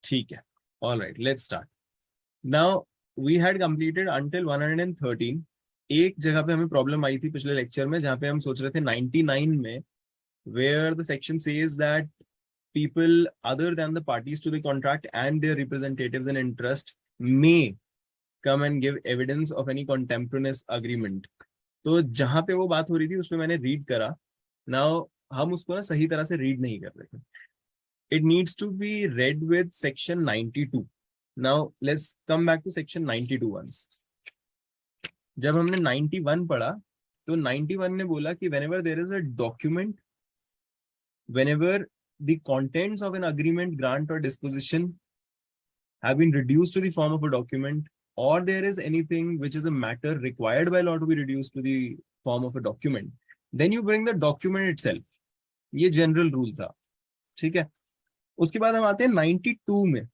ठीक है, all right, let's start now. We had completed until 113. एक जगह पे हमें प्रॉब्लम आई थी पिछले लेक्चर में, जहां पे हम सोच रहे थे 99 में, where the section says that people other than the parties to the contract and their representatives in interest may come and give evidence of any contemporaneous agreement. तो जहां पे वो बात हो रही थी उसमें मैंने रीड करा. नाउ हम उसको ना सही तरह से रीड नहीं कर रहे थे. It needs to be read with section 92. Now let's come back to section 92 once. जब हमने 91 पढ़ा तो 91 ने बोला कि whenever there is a document, whenever the contents of an agreement, grant or disposition have been reduced to the form of a document, or there is anything which is a matter required by law to be reduced to the form of a document, then you bring the document itself. ये general rule था. ठीक है. उसके बाद हम आते हैं 92 में.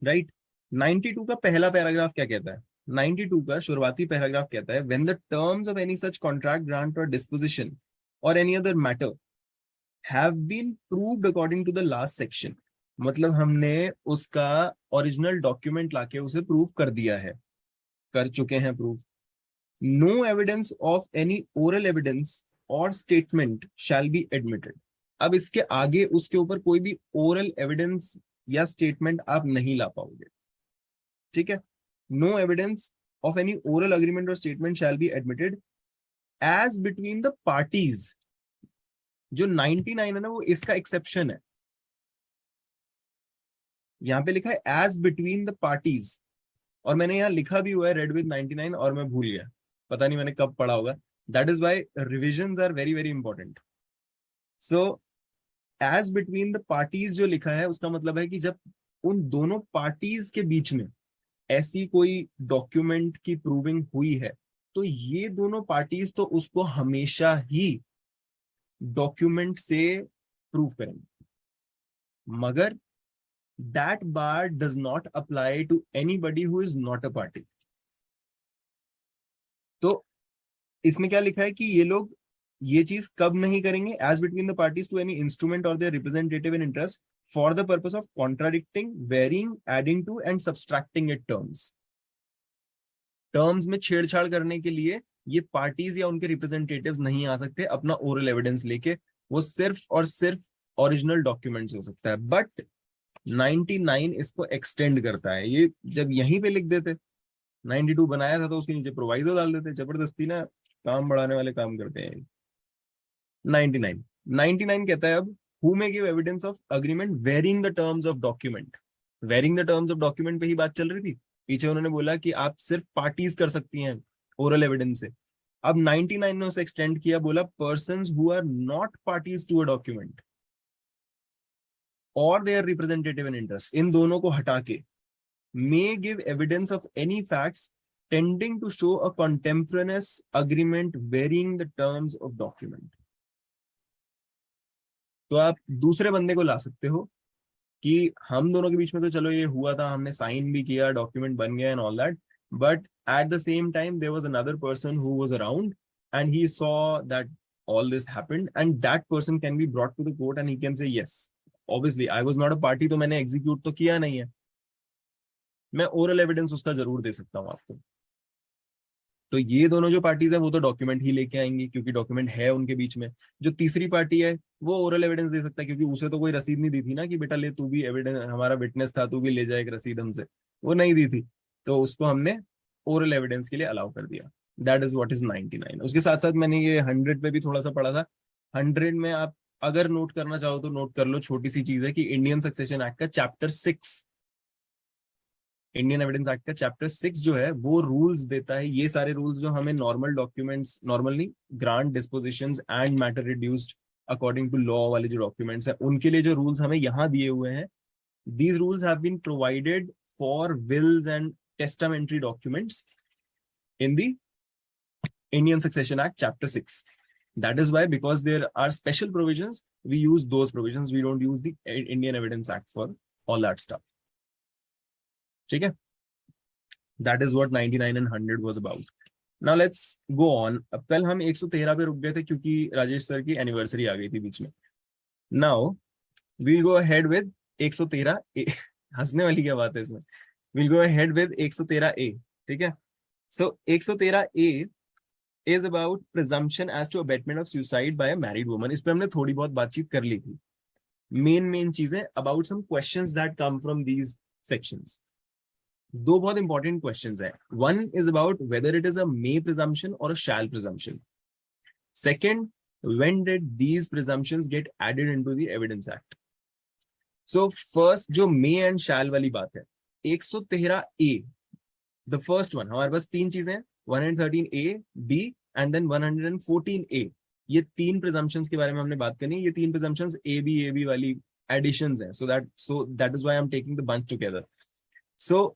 राइट, 92 का पहला पैराग्राफ क्या कहता है? 92 का शुरुआती पैराग्राफ कहता है when the terms of any such contract, grant or disposition or any other matter have been proved according to the last section. मतलब हमने उसका ओरिजिनल डॉक्यूमेंट लाके उसे प्रूव कर दिया है, कर चुके हैं prove. No evidence of any oral evidence और स्टेटमेंट शैल बी एडमिटेड. अब इसके आगे उसके ऊपर कोई भी ओरल एविडेंस या स्टेटमेंट आप नहीं ला पाओगे. ठीक है. No evidence of any oral agreement or statement shall be admitted as between the parties. जो 99 है ना, वो इसका एक्सेप्शन है. यहां पे लिखा है एज बिटवीन द पार्टीज, और मैंने यहाँ लिखा भी हुआ है रेड विद 99, और मैं भूल गया, पता नहीं मैंने कब पढ़ा होगा. That is why revisions are very very important. So as between the parties जो लिखा है उसका मतलब है कि जब उन दोनों पार्टीज के बीच में ऐसी कोई डॉक्यूमेंट की प्रूविंग हुई है, तो ये दोनों पार्टीज तो उसको हमेशा ही डॉक्यूमेंट से प्रूव करेंगे. मगर that bar does not apply to anybody who is not a party. तो इसमें क्या लिखा है कि ये लोग ये चीज कब नहीं करेंगे? As between the parties to any instrument or their representative in interest for the purpose of contradicting, varying, adding to and subtracting it terms. Terms में छेड़छाड़ करने के लिए ये पार्टीज या उनके रिप्रेजेंटेटिव्स नहीं आ सकते अपना ओरल एविडेंस लेके. वो सिर्फ और सिर्फ ओरिजिनल डॉक्यूमेंट्स हो सकता है. बट 99 इसको एक्सटेंड करता है. ये जब यहीं पे लिख देते, 92 बनाया था तो उसके नीचे प्रोवाइजो डाल देते. जबरदस्ती ना काम बढ़ाने वाले काम करते हैं. 99 कहता है अब who may give evidence of agreement varying the terms of document. varying the terms of document पे ही बात चल रही थी. पीछे उन्होंने बोला कि आप सिर्फ पार्टीज कर सकती हैं ओरल एविडेंस से. अब 99 ने उसे एक्सटेंड किया, बोला persons who are not parties to a document और their representative in interest, इन दोनों को हटा के may give evidence of any facts tending to show a contemporaneous agreement varying the terms of document. तो आप दूसरे बंदे को ला सकते हो कि हम दोनों के बीच में तो चलो ये हुआ था, हमने साइन भी किया, डॉक्यूमेंट बन गया and all that, but at the same time there was another person who was around and he saw that all this happened, and that person can be brought to the court and he can say yes, obviously I was not a party, तो मैंने execute तो किया नहीं है, मैं oral evidence उसका जरूर दे सकता हूं आपको. तो ये दोनों जो पार्टीज है वो तो डॉक्यूमेंट ही लेके आएंगी क्योंकि डॉक्यूमेंट है उनके बीच में. जो तीसरी पार्टी है वो ओरल एविडेंस दे सकता है क्योंकि उसे तो कोई रसीद नहीं दी थी ना कि बेटा ले तू भी एविडेंस, हमारा विटनेस था, तू भी ले जाए एक रसीद हमसे, वो नहीं दी थी, तो उसको हमने ओरल एविडेंस के लिए अलाउ कर दिया. That is what is 99. उसके साथ साथ मैंने ये 100 पे भी थोड़ा सा पढ़ा था. 100 में आप अगर नोट करना चाहो तो नोट कर लो. छोटी सी चीज है कि इंडियन सक्सेशन एक्ट का चैप्टर 6, इंडियन एविडेंस एक्ट का चैप्टर 6 जो है वो रूल्स देता है. ये सारे रूल्स जो हमें नॉर्मल डॉक्यूमेंट्स, नॉर्मल नहीं, grant, dispositions and matter reduced according to law वाले जो डॉक्यूमेंट्स हैं उनके लिए जो रूल्स हमें यहाँ दिए हुए हैं, these rules have been provided for wills and testamentary documents in the Indian Succession Act chapter 6. That is why, because there are special provisions, we use those provisions. We don't use the Indian Evidence Act for all that stuff. ठीक है? That is what 99 and 100 was about. Now let's go on. अब कल हम 113 पे रुक गए थे क्योंकि राजेश सर की एनिवर्सरी आ गई थी बीच में. Now we'll go ahead with 113. हंसने वाली क्या बात है इसमें। Will go ahead with 113 A, ठीक है। So 113 A is about presumption as to abetment of suicide by a married woman. इस पे हमने थोड़ी बहुत बातचीत कर ली थी। मेन चीजें about some questions that come from these sections. दो बहुत इंपॉर्टेंट क्वेश्चंस है। One is about whether it is a may presumption or a shall presumption. Second, when did these presumptions get added into the evidence act? So first जो may and shall वाली बात है, 113 ए, the first one, हमारे पास तीन चीजें हैं, 113 ए, B and then 114 ए। ये तीन प्रिजम्पशंस के बारे में हमने बात करनी है। ये तीन प्रिजम्पशंस ए बी वाली एडिशंस हैं, so that is why I'm taking the bunch together. So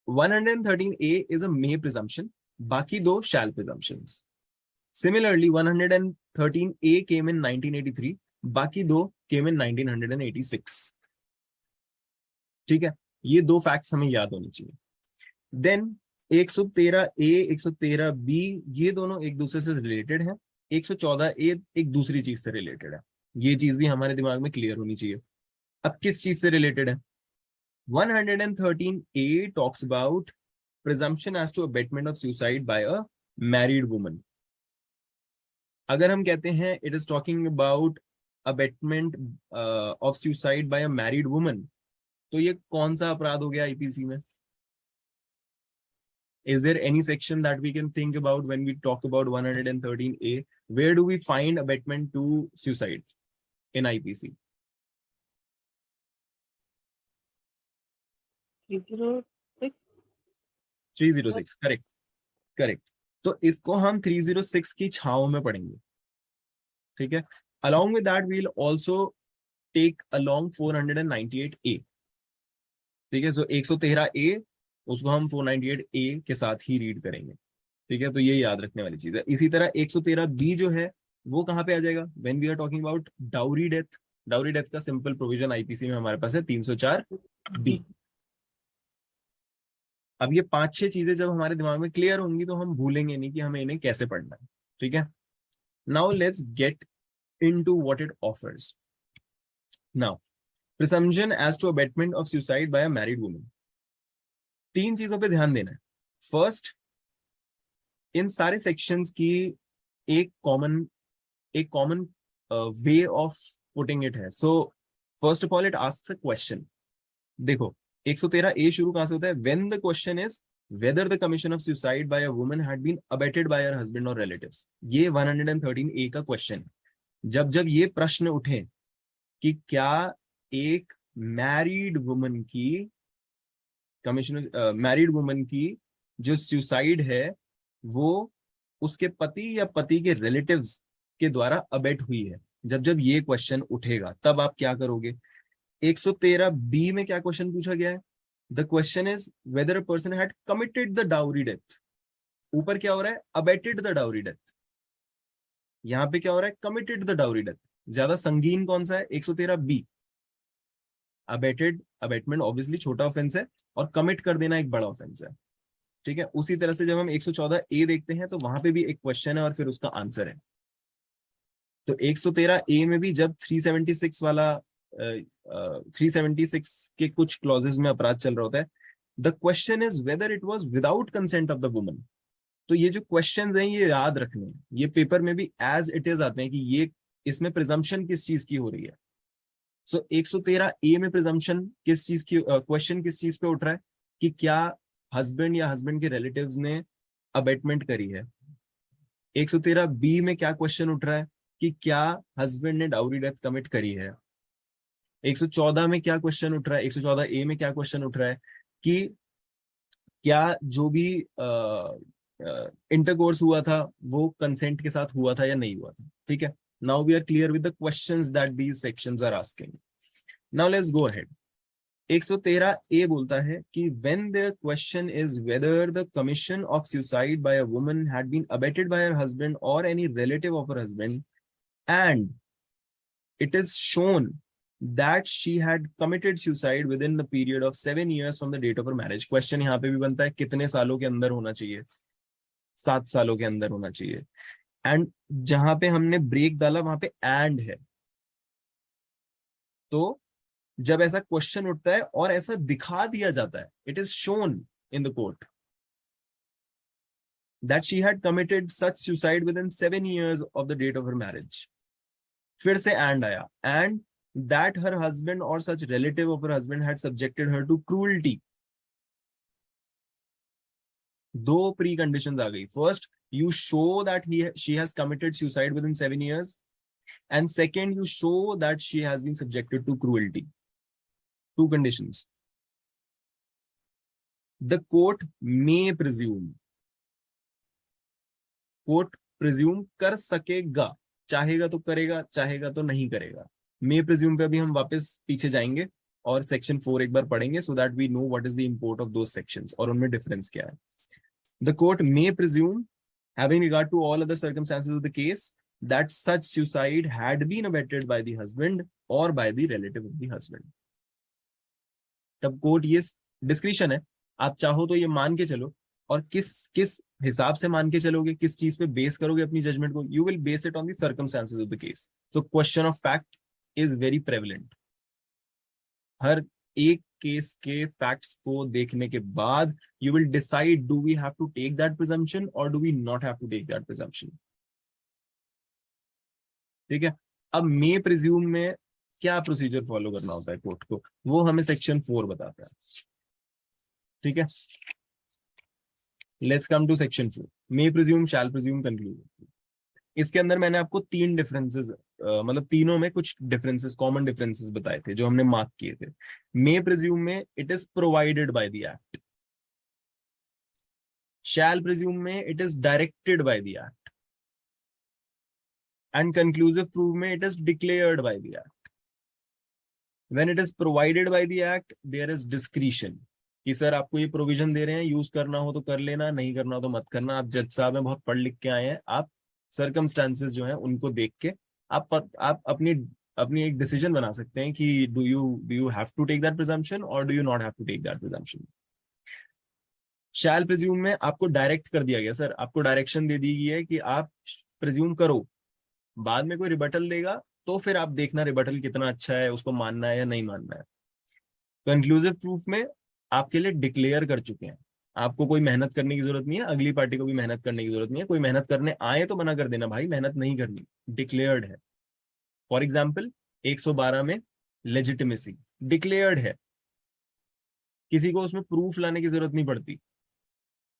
113 A is a may presumption, बाकी दो shall presumptions. Similarly, 113A came in 1983, बाकी दो came in 1986. ठीक है, ये दो फैक्ट्स हमें याद होनी चाहिए। देन 113A 113B ये दोनों एक दूसरे से रिलेटेड है। 114A एक दूसरी चीज से रिलेटेड है। ये चीज भी हमारे दिमाग में क्लियर होनी चाहिए। अब किस चीज से रिलेटेड है? 113A talks about presumption as to abatement of suicide by a married woman. अगर हम कहते हैं it is talking about abetment of suicide by a married woman, तो ये कौन सा अपराध हो गया आईपीसी में? Is there any section that we can think about when we talk about 113A? Where do we find abatement to suicide in IPC? 306 306, correct correct. तो इसको हम 306 की छाव में पढ़ेंगे, ठीक है। Along with that, we'll also take along 498A, ठीक है। सो 113A उसको हम 498A के साथ ही रीड करेंगे, ठीक है। तो ये याद रखने वाली चीज है। इसी तरह 113B जो है वो कहाँ पे आ जाएगा? When we are talking about dowry death. Dowry death का सिंपल प्रोविजन आईपीसी में हमारे पास है 304B। अब ये पांच छह चीजें जब हमारे दिमाग में क्लियर होंगी तो हम भूलेंगे नहीं कि हमें इन्हें कैसे पढ़ना है, ठीक है। Now let's get into what it offers. Now presumption as to abatement of suicide by a married woman, तीन चीजों पे ध्यान देना है। फर्स्ट, इन सारे सेक्शंस की एक common way of putting it है। So first of all it asks a question. देखो 113A शुरू कहां से होता है? When the question is whether the commission of suicide by a woman had been abetted by her husband or relatives। ये 113A का question है। जब जब ये प्रश्न उठे कि क्या एक मैरिड वुमन की जो सुसाइड है वो उसके पति या पति के रिलेटिव्स के द्वारा अबेट हुई है, जब जब ये क्वेश्चन उठेगा तब आप क्या करोगे? 113B में क्या क्वेश्चन पूछा गया है? The question is whether a person had committed the dowry death. ऊपर क्या हो रहा है? Abetted the dowry death. यहां पे क्या हो रहा है? Committed the dowry death. ज्यादा संगीन कौन सा है? 113B। अबेटमेंट ऑब्वियसली छोटा ऑफेंस है और कमिट कर देना एक बड़ा ऑफेंस है, ठीक है। उसी तरह से जब हम 114A देखते हैं तो वहां पे भी एक क्वेश्चन है और फिर उसका आंसर है। तो 113A में भी जब 376 वाला 376 के कुछ क्लॉजेस में अपराध चल रहा होता है, the question is whether it was without consent of the woman. तो ये जो क्वेश्चंस हैं ये याद रखने हैं, ये पेपर में भी एज इट इज आते हैं कि ये इसमें प्रिजम्पशन किस चीज की हो रही है। सो 113A में प्रिजम्पशन किस चीज की, क्वेश्चन किस चीज पे उठ रहा है कि क्या हस्बैंड या हस्बैंड के रिलेटिव्स ने अबेटमेंट करी है। 113B में क्या क्वेश्चन उठ रहा है कि क्या हस्बैंड ने डाउरी डेथ कमिट करी है। 114 में क्या क्वेश्चन उठ रहा है? 114A में क्या क्वेश्चन उठ रहा है कि क्या जो भी इंटरकोर्स हुआ था वो कंसेंट के साथ हुआ था या नहीं हुआ था, ठीक है। Now we are clear with the questions that these sections are asking. Now let's go ahead. 113A बोलता है कि when the question is whether the commission of suicide by a woman had been abetted by her husband or any relative of her husband and it is shown that she had committed suicide within the period of 7 years from the date of her marriage। Question यहाँ पे भी बनता है कितने सालों के अंदर होना चाहिए? 7 सालों के अंदर होना चाहिए। एंड जहां पे हमने ब्रेक डाला वहां पे एंड है, तो जब ऐसा क्वेश्चन उठता है और ऐसा दिखा दिया जाता है, it is shown in the court that she had committed such suicide within 7 years of the date of her marriage. फिर से and आया, and that her husband or such relative of her husband had subjected her to cruelty. दो pre conditions आ गई. First, you show that she has committed suicide within 7 years, and second, you show that she has been subjected to cruelty. Two conditions. The court may presume, court presume कर सकेगा, चाहेगा तो करेगा, चाहेगा तो नहीं करेगा. मे प्रिज्यूम पे अभी हम वापस पीछे जाएंगे और सेक्शन 4 एक बार पढ़ेंगे, so that we know what is the import of those sections और उनमें डिफरेंस क्या है. The court may presume, having regard to all other circumstances of the case, that such suicide had been abetted by the husband or by the relative of the husband. तब court ये discretion है, आप चाहो तो ये मान के चलो, और किस किस हिसाब से मान के चलोगे, किस चीज पे बेस करोगे अपनी जजमेंट को, you will base it on the circumstances of the case. So question of fact is very prevalent. हर एक केस के फैक्ट्स को देखने के बाद you will decide, do we have to take that presumption or do we not have to take that presumption. ठीक है. अब मे प्रिज्यूम में क्या प्रोसीजर फॉलो करना होता है कोर्ट को, वो हमें सेक्शन 4 बताता है. ठीक है. Let's come to section 4. May presume, shall presume, conclusion. इसके अंदर मैंने आपको 3 डिफरेंसेस, मतलब तीनों में कुछ डिफरेंसेस, कॉमन डिफरेंसेस बताए थे जो हमने मार्क किए थे. मे प्रिज्यूम में it is provided by the act. Shall presume में it is directed by the act. And conclusive proof में it is declared by the act. When it is provided by the act, there is discretion कि sir आपको ये provision दे रहे हैं, use करना हो तो कर लेना, नहीं करना हो तो मत करना. आप जज साहब में बहुत पढ़ लिख के आए हैं, आप सर्कमस्टांसेस जो हैं उनको देख के आप अपनी एक डिसीजन बना सकते हैं कि do you have to take that presumption or do you not have to take that presumption. Shall presume में आपको डायरेक्ट कर दिया गया, सर आपको डायरेक्शन दे दी गई है कि आप प्रिज्यूम करो, बाद में कोई रिबटल देगा तो फिर आप देखना रिबटल कितना अच्छा है, उसको मानना है या नहीं मानना है. कंक्लूसिव प्रूफ में आपके लिए डिक्लेयर कर चुके हैं, आपको कोई मेहनत करने की जरूरत नहीं है, अगली पार्टी को भी मेहनत करने की जरूरत नहीं है. कोई मेहनत करने आए तो मना कर देना, भाई मेहनत नहीं करनी, डिक्लेयर्ड है. फॉर एग्जाम्पल 112 में लेजिटिमेसी डिक्लेयर्ड है, किसी को उसमें प्रूफ लाने की जरूरत नहीं पड़ती,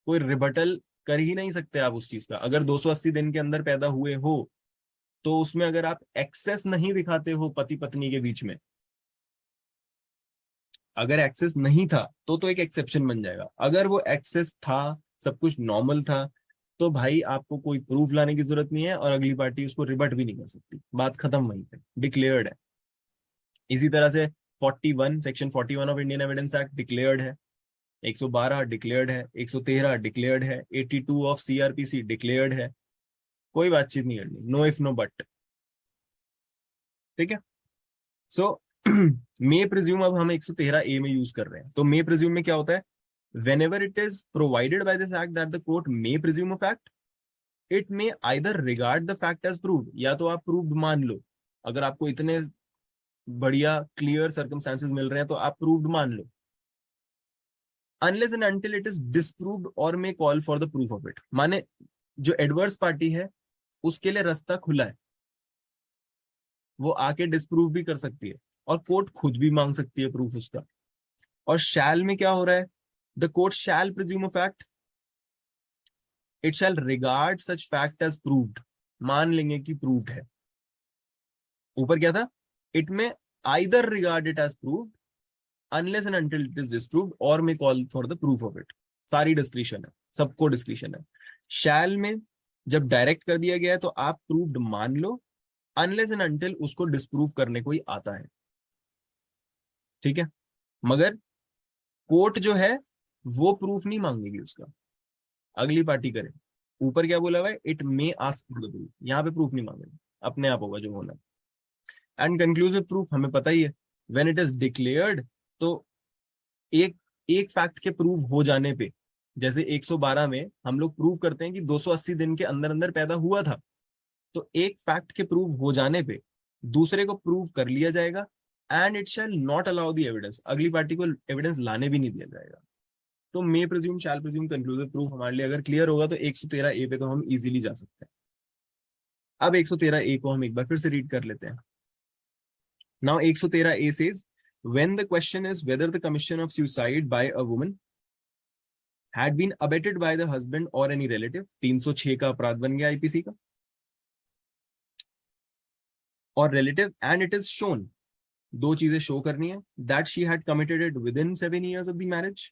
कोई रिबटल कर ही नहीं सकते आप उस चीज का. अगर 280 दिन के अंदर पैदा हुए हो तो उसमें अगर आप एक्सेस नहीं दिखाते हो पति पत्नी के बीच में, अगर एक्सेस नहीं था तो एक एक्सेप्शन बन जाएगा. अगर वो एक्सेस था, सब कुछ नॉर्मल था, तो भाई आपको कोई प्रूफ लाने की जरूरत नहीं है और अगली पार्टी उसको रिबट भी नहीं कर सकती. बात खत्म वहीं पे, डिक्लेयर्ड है. इसी तरह से 41 section 41 of Indian Evidence act declared है, 112 डिक्लेयर्ड है, 113 डिक्लेयर्ड है, 82 ऑफ सीआरपीसी डिक्लेयर्ड है. कोई बातचीत नहीं करनी, नो इफ नो बट. ठीक है. सो मे प्रिज्यूम अब हम 113A में यूज कर रहे हैं. तो मे प्रिज्यूम में क्या होता है, whenever it is provided by this act that the court may presume a fact, it may either regard the fact as proved, या तो आप proved मान लो, अगर आपको इतने बढ़िया क्लियर सर्कमस्टांसेस मिल रहे हैं तो आप proved मान लो, unless and until it is disproved or may call for the proof of it. माने जो एडवर्स पार्टी है उसके लिए रास्ता खुला है, वो आके डिस्प्रूव भी कर सकती है और कोर्ट खुद भी मांग सकती है प्रूफ उसका. और शैल में क्या हो रहा है, the court shall presume a fact, it shall regard such fact as proved. मान लेंगे कि प्रूव्ड है. ऊपर क्या था, इट में either regard it as proved unless and until it is disproved or may call for the proof of it. सारी discretion है, सबको डिस्क्रिशन है. शैल में जब डायरेक्ट कर दिया गया है तो आप प्रूव्ड मान लो अनलेस एंड अनटिल उसको डिस्प्रूव करने को ही आता है. ठीक है. मगर कोर्ट जो है वो प्रूफ नहीं मांगेगी उसका, अगली पार्टी करे. ऊपर क्या बोला हुआ है, it may ask for the proof, यहाँ पे प्रूफ नहीं मांगेगी, अपने आप होगा जो होना. एंड कंक्लूसिव प्रूफ हमें पता ही है, व्हेन इट इज डिक्लेयर्ड, तो एक फैक्ट के प्रूव हो जाने पे, जैसे 112 में हम लोग प्रूव करते हैं कि 280 दिन के अंदर अंदर पैदा हुआ था, तो एक फैक्ट के प्रूव हो जाने पे दूसरे को प्रूव कर लिया जाएगा and it shall not allow the evidence, अगली पार्टी को एविडेंस लाने भी नहीं दिया जाएगा। तो मे presume, shall presume, conclusive proof हमारे लिए अगर क्लियर होगा तो 113 ए पे तो हम इजीली जा सकते हैं। अब 113 ए को हम एक बार फिर से रीड कर लेते हैं। Now 113 A says when the question is whether the commission of suicide by a woman had been abetted by the husband or any relative, 306 का अपराध बन गया आईपीसी का, और relative and it is shown, दो चीजें शो करनी है, that she had committed it within 7 years of the marriage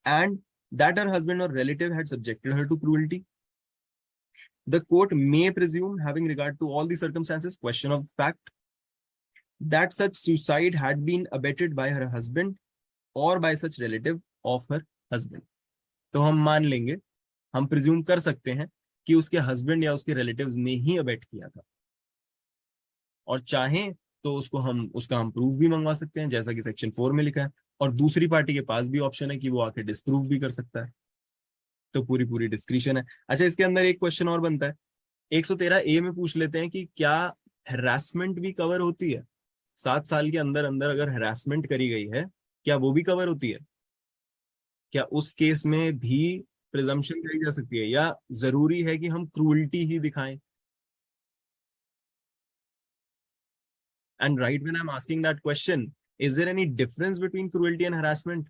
and that her husband or relative had subjected her to cruelty. The court may presume, having regard to all the circumstances, question of fact, that such suicide had been abetted by her husband or by such relative of her husband. तो हम मान लेंगे, हम presume कर सकते हैं कि उसके हस्बैंड या उसके रिलेटिव्स ने ही अबेट किया था, और चाहें तो उसका हम प्रूफ भी मंगवा सकते हैं जैसा कि सेक्शन 4 में लिखा है, और दूसरी पार्टी के पास भी ऑप्शन है कि वो आके डिस्प्रूव भी कर सकता है। तो पूरी डिस्क्रिप्शन है। अच्छा, इसके अंदर एक क्वेश्चन और बनता है, 113 ए में पूछ लेते हैं कि क्या हरासमेंट भी कवर होती है? 7 साल के अंदर अंदर अगर हरासमेंट करी गई है, क्या वो भी कवर होती है? क्या उस केस में भी प्रिजम्पशन करी जा सकती है, या जरूरी है कि हम क्रूअल्टी ही दिखाएं? And right, when I am asking that question, is there any difference between cruelty and harassment?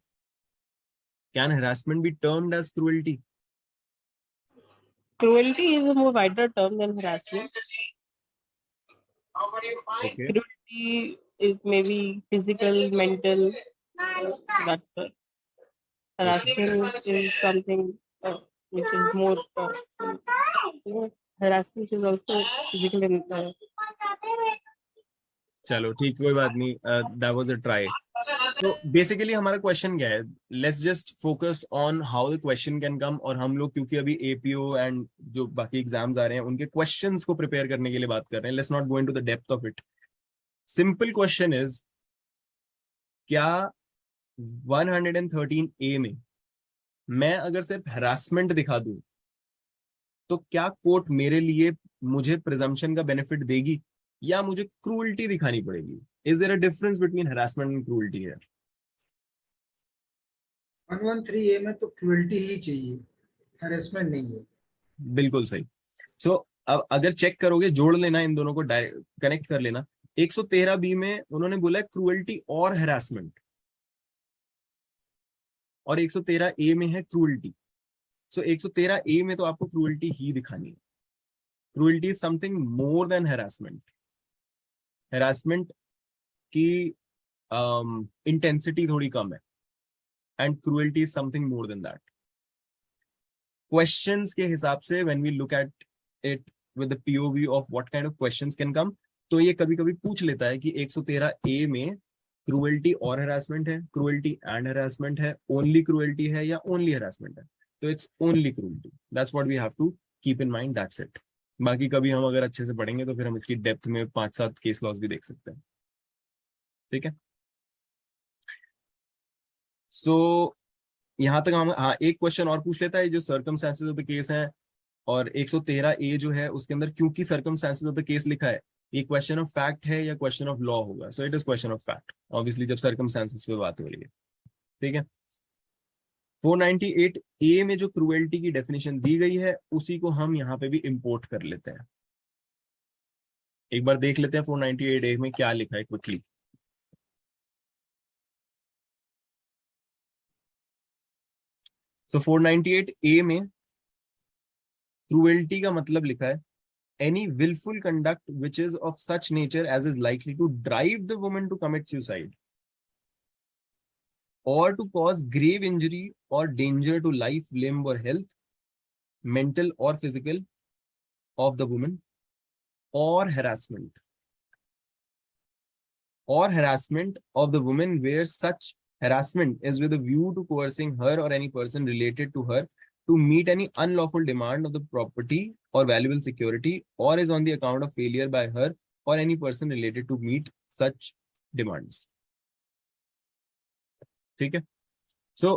Can harassment be termed as cruelty? Cruelty is a more wider term than harassment. Okay. Cruelty is maybe physical, mental. That's it. Harassment is something which is more. Harassment is also physical and. चलो ठीक, कोई बात नहीं, that was a try. तो basically हमारा question क्या है, let's just focus on how the question can come. और हम लोग क्योंकि अभी एपीओ एंड जो बाकी एग्जाम्स आ रहे हैं उनके क्वेश्चंस को प्रिपेयर करने के लिए बात कर रहे हैं, let's not go into the depth of it. Simple question is, क्या 113 ए में मैं अगर सिर्फ हरासमेंट दिखा दूं तो क्या कोर्ट मेरे लिए मुझे प्रिजम्पशन का बेनिफिट देगी, या मुझे क्रूअल्टी दिखानी पड़ेगी? Is there a difference between harassment and cruelty है? 113 ए में तो क्रुएल्टी ही चाहिए, हरेसमेंट नहीं है। बिल्कुल सही। सो अब अगर चेक करोगे, जोड़ लेना इन दोनों को, डायरेक्ट कनेक्ट कर लेना। 113 बी में उन्होंने बोला क्रूअल्टी और हरासमेंट, और 113 ए में है क्रूअल्टी। सो 113 ए में तो आपको क्रूअल्टी ही दिखानी है। Cruelty is something more than harassment. Harassment की इंटेंसिटी थोड़ी कम है, and cruelty is something more than that. Questions के हिसाब से when we look at it with the POV of what kind of questions can come, तो ये कभी कभी पूछ लेता है कि 113 ए में क्रूअल्टी और हरासमेंट है, क्रूअल्टी एंड हरासमेंट है, ओनली क्रूअल्टी है, या ओनली हरासमेंट है? तो it's only cruelty, that's what we have to keep in mind, that's it. बाकी कभी हम अगर अच्छे से पढ़ेंगे तो फिर हम इसकी डेप्थ में 5-7 केस लॉस भी देख सकते हैं। ठीक है, सो यहां तक हम, हाँ एक क्वेश्चन और पूछ लेता है जो सर्कमस्टेंसेस ऑफ द केस है, और 113 ए जो है उसके अंदर क्योंकि सर्कमस्टेंसेस ऑफ द केस लिखा है, ये क्वेश्चन ऑफ फैक्ट है या क्वेश्चन ऑफ लॉ होगा? So it is question of fact obviously, जब सर्कमस्टेंसेस पे बात हो रही है। ठीक है, 498 ए में जो क्रूएल्टी की डेफिनेशन दी गई है उसी को हम यहाँ पे भी इंपोर्ट कर लेते हैं। एक बार देख लेते हैं 498 ए में क्या लिखा है क्विकली। सो 498 ए में क्रूएल्टी का मतलब लिखा है any willful conduct which is of such nature as is likely to drive the woman to commit suicide or to cause grave injury or danger to life, limb or health, mental or physical, of the woman, or harassment of the woman where such harassment is with a view to coercing her or any person related to her to meet any unlawful demand of the property or valuable security, or is on the account of failure by her or any person related to meet such demands. ठीक है, सो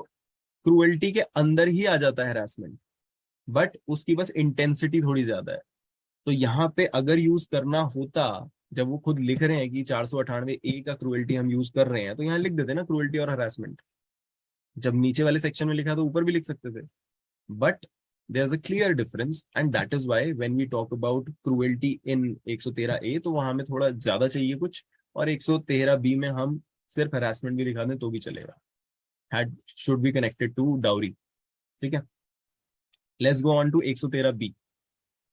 cruelty के अंदर ही आ जाता है harassment, but उसकी बस intensity थोड़ी ज्यादा है। तो यहाँ पे अगर यूज करना होता जब वो खुद लिख रहे हैं कि 498A का क्रूएल्टी हम यूज कर रहे हैं, तो यहाँ लिख देते ना क्रूएल्टी और हरासमेंट। जब नीचे वाले सेक्शन में लिखा तो ऊपर भी लिख सकते थे, but there's a clear difference and that is why when we talk about cruelty in 113A तो वहां में थोड़ा ज्यादा चाहिए कुछ, और 113B में हम सिर्फ harassment भी लिखा दें तो भी चलेगा, had should be connected to dowry। ठीक है, let's go on to 113B।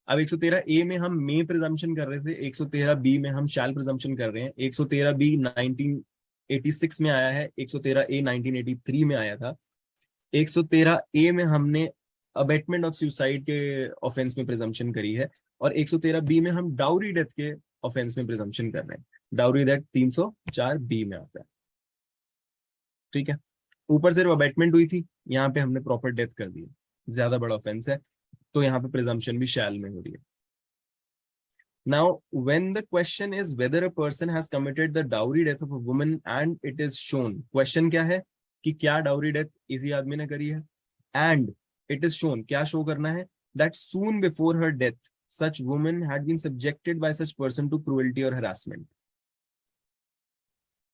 अब 113A में हम may presumption कर रहे थे, 113B में हम shall presumption कर रहे हैं। 113B 1986 में आया है, 113A 1983 में आया था। 113A में हमने अबेटमेंट ऑफ सुसाइड के ऑफेंस में प्रिजम्पशन करी है, और 113B में हम डाउरी डेथ के ऑफेंस में प्रिजम्पशन कर रहे हैं। डाउरी डेथ 304B में आता है। ठीक है, ऊपर सिर्फ अबेटमेंट हुई थी, यहाँ पे हमने प्रॉपर डेथ कर दी, ज्यादा बड़ा ऑफेंस है, तो यहाँ पे प्रिजम्पशन भी शैल में हो रही है। Now, when the question is whether a person has committed the dowry death of a woman and it is shown, question क्या है कि क्या dowry death इसी आदमी ने करी है, and it is shown, क्या शो करना है, that soon before her death such woman had been subjected by such person to cruelty or harassment,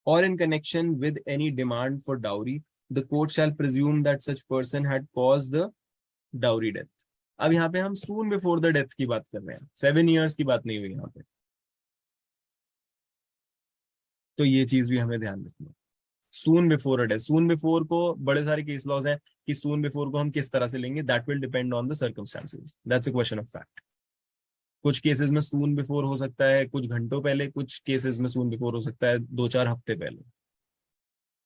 or in connection with any demand for dowry, the court shall presume that such person had caused the dowry death। अब यहाँ पे हम soon before the death की बात कर रहे हैं, 7 years की बात नहीं हुई यहाँ पे, तो ये चीज भी हमें ध्यान रखना है। सून before a death, soon before को बड़े सारे केस लॉज हैं कि सून बिफोर को हम किस तरह से लेंगे, that will depend on the circumstances, that's a question of fact. कुछ केसेस में सून बिफोर हो सकता है कुछ घंटों पहले, कुछ केसेस में सून बिफोर हो सकता है 2-4 हफ्ते पहले।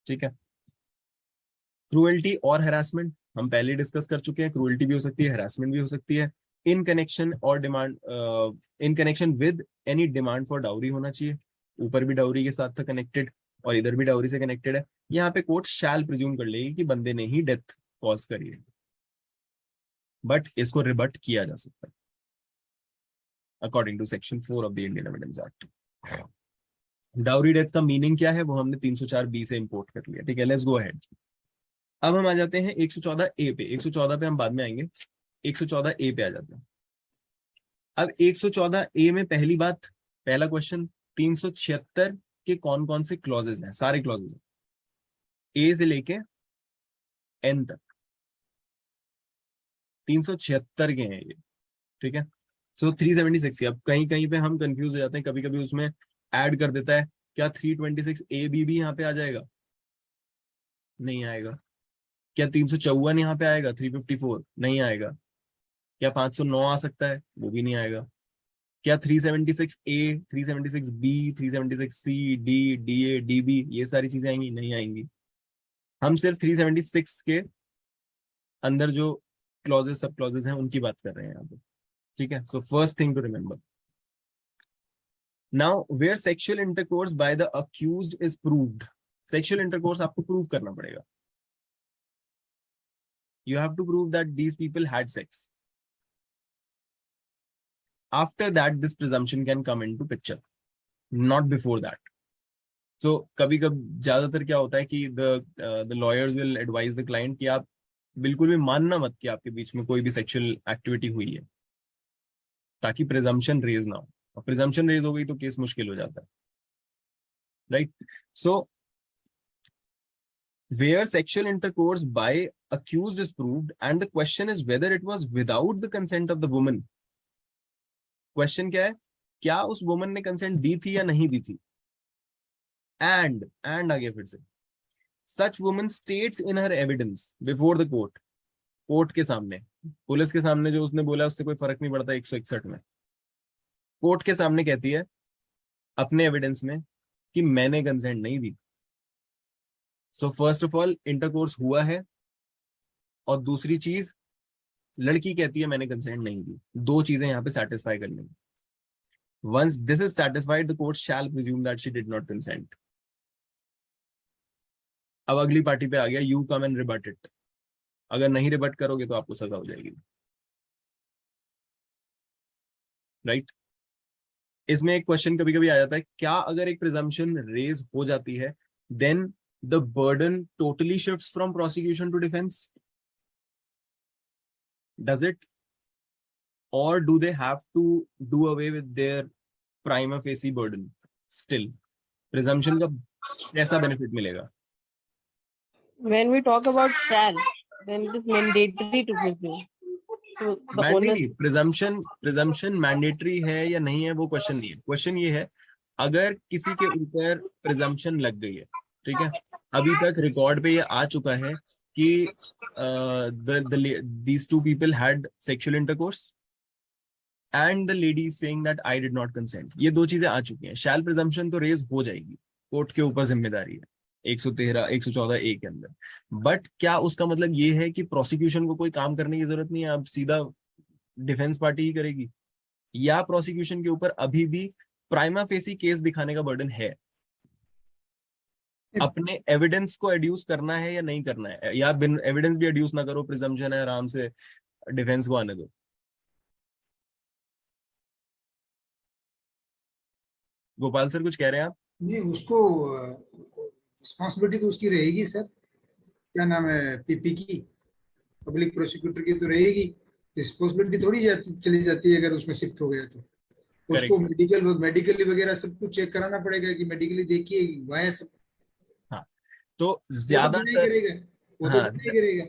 ठीक है, क्रूएल्टी और हैरासमेंट हम पहले डिस्कस कर चुके हैं, क्रूएल्टी भी हो सकती है, हैरासमेंट भी हो सकती है। इन कनेक्शन और demand, in connection with any demand for dowry होना चाहिए, ऊपर भी डाउरी के साथ था कनेक्टेड और इधर भी डाउरी से कनेक्टेड है। यहाँ पे कोर्ट शैल प्रिज्यूम कर लेगी कि बंदे ने ही डेथ कॉज करी है, बट इसको रिबट किया जा सकता है according to section 4 of the Indian Evidence Act. Dowry death का मीनिंग क्या है वो हमने 304B से इंपोर्ट कर लिया। ठीक है, लेट्स गो अहेड। अब हम आ जाते हैं 114A पे, 114 पे हम बाद में आएंगे, 114A पे आ जाते हैं। अब 114A में पहली बात, पहला क्वेश्चन, 376 के कौन कौन से क्लॉजेज हैं, सारे क्लॉजेज हैं ए से लेके एन तक, 376 के हैं ये। ठीक है, सो 376, अब कहीं कहीं पे हम कंफ्यूज हो जाते हैं, कभी कभी उसमें ऐड कर देता है, क्या 326AB भी यहाँ पे आ जाएगा, नहीं आएगा। क्या 354 यहाँ पे आएगा, 354 नहीं आएगा। क्या 509 आ सकता है, वो भी नहीं आएगा। क्या 376A, 376B, 376C, D, DA, DB ये सारी चीजें आएंगी, नहीं आएंगी। हम सिर्फ 376 के अंदर जो क्लॉजेस, सब क्लॉजेस हैं उनकी बात कर रहे हैं यहाँ पे। ठीक है, so first thing to remember, now where sexual intercourse by the accused is proved, sexual intercourse आपको प्रूव करना पड़ेगा, you have to prove that these people had sex. After that this presumption can come into picture, not before that. So कभी कभी ज्यादातर क्या होता है कि the lawyers will advise the client कि आप बिल्कुल भी मानना मत कि आपके बीच में कोई भी सेक्सुअल एक्टिविटी हुई है, ताकि प्रिजम्पशन रेज ना हो, और प्रिजम्पशन रेज हो गई तो केस मुश्किल हो जाता है, right. So where sexual intercourse by accused is proved and the question is whether it was without the consent of the woman, question क्या है, क्या उस वुमन ने कंसेंट दी थी या नहीं दी थी, एंड आगे फिर से, such woman states in her evidence before the court, court के सामने, पुलिस के सामने जो उसने बोला उससे कोई फर्क नहीं पड़ता 161 में, कोर्ट के सामने कहती है अपने एविडेंस में कि मैंने कंसेंट नहीं दी। So first of all intercourse हुआ है, और दूसरी चीज लड़की कहती है मैंने कंसेंट नहीं दी, दो चीजें यहाँ पे सेटिस्फाई करनी है। Once this is satisfied, the court shall presume that she did not consent. अब अगली पार्टी पे आ गया, you come and rebut it. अगर नहीं रिबट करोगे तो आपको सजा हो जाएगी, राइट। इसमें एक क्वेश्चन कभी कभी आ जाता है, क्या अगर एक प्रिजम्पशन रेज हो जाती है then the burden totally shifts from prosecution to defence, does it, or do they have to do away with their prima facie burden, still presumption का कैसा बेनिफिट मिलेगा? When we talk about shall, then it is mandatory to presume. So the mandatory onus, presumption mandatory है या नहीं है वो question नहीं है। क्वेश्चन ये है अगर किसी के ऊपर प्रिजम्पशन लग गई है, ठीक है, अभी तक रिकॉर्ड पे ये आ चुका है कि these two people had sexual intercourse and the lady is saying that I did not consent, ये दो चीजें आ चुकी हैं, शैल प्रिजम्पशन तो रेज हो जाएगी, कोर्ट के ऊपर जिम्मेदारी है 113 114 ए के अंदर। बट क्या उसका मतलब ये है कि प्रोसिक्यूशन को कोई काम करने की जरूरत नहीं है, अब सीधा डिफेंस पार्टी ही करेगी? या प्रोसिक्यूशन के ऊपर अभी भी प्राइमा फेसी केस दिखाने का बर्डन है, अपने एविडेंस को एड्यूस करना है या नहीं करना है, या बिन एविडेंस भी एड्यूस ना करो, प्रिजम्पशन है, आराम से डिफेंस को आने दो? गोपाल सर कुछ कह रहे हैं आप? नहीं, उसको रिस्पॉन्सिबिलिटी तो उसकी रहेगी सर, क्या नाम है, पीपी की, पब्लिक प्रोसिक्यूटर की तो रहेगी। रिस्पॉन्सिबिलिटी थोड़ी चली जाती है अगर उसमें शिफ्ट हो गया तो। उसको मेडिकली वगैरह सब कुछ चेक कराना पड़ेगा कि मेडिकली देखिए हुआ है सब। हाँ, तो वो तो ज्यादातर करेगा, वो तो हाँ करेगा।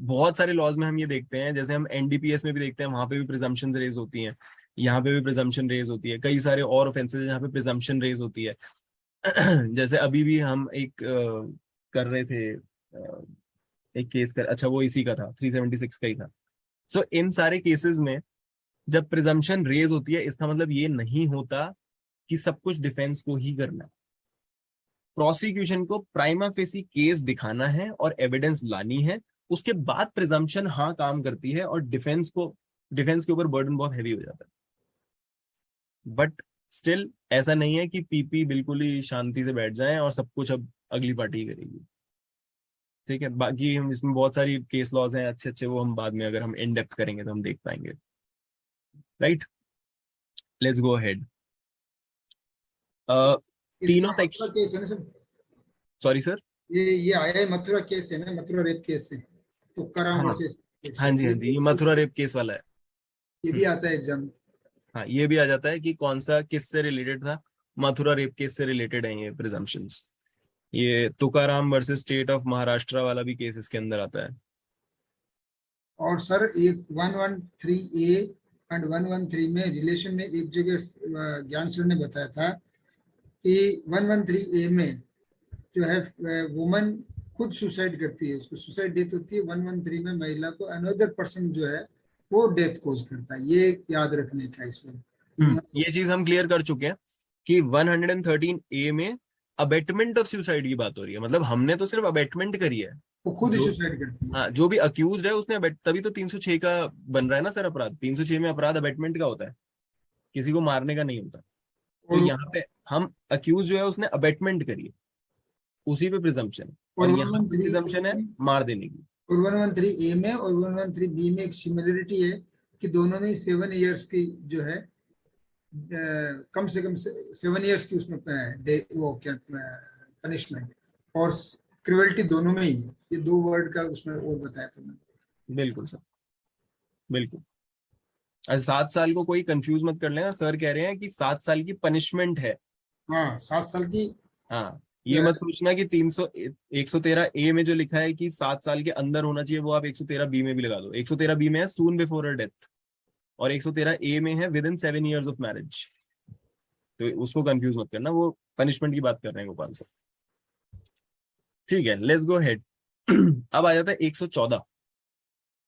बहुत सारे लॉज में हम ये देखते हैं, जैसे हम एनडीपीएस में भी देखते हैं, वहां पे भी प्रिजम्पशन रेज होती है, यहाँ पे भी प्रिजम्पशन रेज होती है, कई सारे और ऑफेंसेस जहाँ पे प्रिजम्पशन रेज होती है। जैसे अभी भी हम एक कर रहे थे एक केस कर, अच्छा वो इसी का था, 376 का ही था। सो इन सारे केसेस में जब प्रिजम्पशन रेज होती है, इसका मतलब ये नहीं होता कि सब कुछ डिफेंस को ही करना है। प्रोसिक्यूशन को प्राइमा फेसी केस दिखाना है और एविडेंस लानी है, उसके बाद प्रिजम्पशन हाँ काम करती है और डिफेंस के ऊपर बर्डन बहुत हैवी हो जाता है। बट स्टिल ऐसा नहीं है कि पीपी बिल्कुल ही शांति से बैठ जाएं और सब कुछ अब अगली पार्टी करेगी, ठीक है। बाकी हम इसमें बहुत सारी केस लॉज हैं अच्छे अच्छे, वो हम बाद में अगर हम इन डेप्थ करेंगे तो हम देख पाएंगे, राइट। Let's go ahead. तीनों मथुरा केस है ना सर, सॉरी सर, ये आया है मथुरा केस है ना, मथुरा रेप केस है, तो कराम वर्सेस, हाँ जी ये मथुरा रेप केस वाला है। ये भी आता है एग्जाम। हाँ ये भी आ जाता है कि कौन सा किस से रिलेटेड था, मथुरा रेप केस से रिलेटेड है ये प्रिजम्पशंस। ये Tukaram versus state of Maharashtra वाला भी केस इसके अंदर आता है। और सर एक 113A एंड 113 में रिलेशन में एक जगह ज्ञान सर ने बताया था कि 113A में जो है वुमन खुद सुसाइड करती है, उसको सुसाइड डेथ होती है। 113 में महिला को अनदर पर्सन जो है वो डेथ कोज करता है, ये याद रखने का इसमें। ये चीज हम क्लियर कर चुके हैं कि 113A में अबेटमेंट ऑफ सुसाइड की बात हो रही है, मतलब हमने तो सिर्फ अबेटमेंट करी है, वो खुद ही सुसाइड करती है। हाँ जो भी अक्यूज है उसने तभी तो 306 का बन रहा है ना सर अपराध। 306 में अपराध अबेटमेंट का होता है, किसी को मारने का नहीं होता। तो यहाँ पे हम अक्यूज जो है उसने अबेटमेंट करी है, उसी पे प्रिजम्पशन, और यहाँ पे प्रिजम्पशन है मार देने की। और 113A में और 113B में एक सिमिलरिटी है कि दोनों में 7 इयर्स की जो है कम से कम 7 इयर्स की उसमें वो क्या पनिशमेंट और क्रुएल्टी दोनों में ही है। ये 2 वर्ड का उसमें और बताया था मैंने। बिल्कुल सर, बिल्कुल। 7 साल को कोई कंफ्यूज मत कर लेना, सर कह रहे हैं कि 7 साल की पनिशमेंट है। हाँ 7 साल की। हाँ ये मत सोचना कि 113A में जो लिखा है कि 7 साल के अंदर होना चाहिए, वो आप 113B में भी लगा दो। 113B में है सून बिफोर अ डेथ, और 113A में है with in 7 years of marriage. तो उसको कंफ्यूज मत करना, वो पनिशमेंट की बात कर रहे हैं गोपाल सर, ठीक है। Let's go head. अब आ जाता है 114,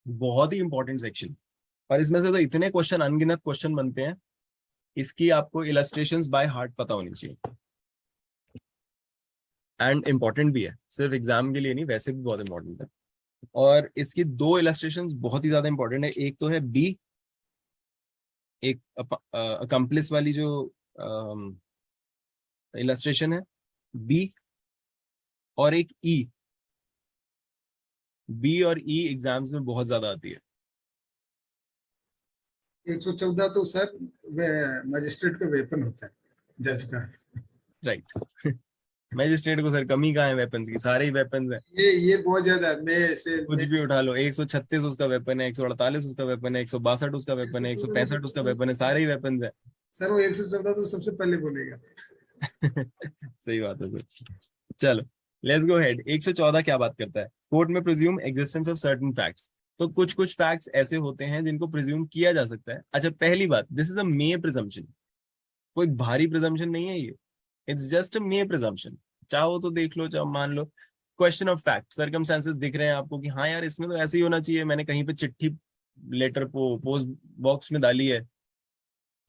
बहुत ही इंपॉर्टेंट सेक्शन, और इसमें से तो इतने क्वेश्चन, अनगिनत क्वेश्चन बनते हैं, इसकी आपको इलस्ट्रेशंस बाय हार्ट पता होनी चाहिए। एंड इम्पॉर्टेंट भी है, सिर्फ एग्जाम के लिए नहीं, वैसे भी बहुत इंपॉर्टेंट है। और इसकी 2 इलस्ट्रेशंस बहुत ही ज्यादा इंपॉर्टेंट है। एक तो है बी, एक अकम्प्लिस वाली जो इलस्ट्रेशन है बी, और एक ई। बी और ई एग्जाम्स में बहुत ज्यादा आती है। 114 तो सर मजिस्ट्रेट का वेपन होता है, जज का। राइट। मैजिस्ट्रेट को सर कमी कहाँ है वेपन्स की, सारे ही वेपन्स हैं। ये बहुत ज्यादा मैं से कुछ भी उठा लो, 136 उसका वेपन है, 148 उसका वेपन है, 162 उसका वेपन है, 165 उसका वेपन है, सारे ही वेपन्स है। सर वो 114 तो सबसे पहले बोलेगा। सही बात है सर। चलो लेट्स गो हेड। 114 क्या बात करता है? कोर्ट में presume existence of certain facts. तो कुछ कुछ फैक्ट्स ऐसे होते हैं जिनको प्रिज्यूम किया जा सकता है। अच्छा, पहली बात, this is a may presumption, कोई भारी प्रिजम्पशन नहीं है ये, it's just a may presumption. चाहो तो देख लो, चाहो मान लो। क्वेश्चन ऑफ फैक्ट, सर्कमस्टेंसेस दिख रहे हैं आपको कि हाँ यार इसमें तो ऐसे ही होना चाहिए, मैंने कहीं पे चिट्ठी लेटर पोस्ट बॉक्स में डाली है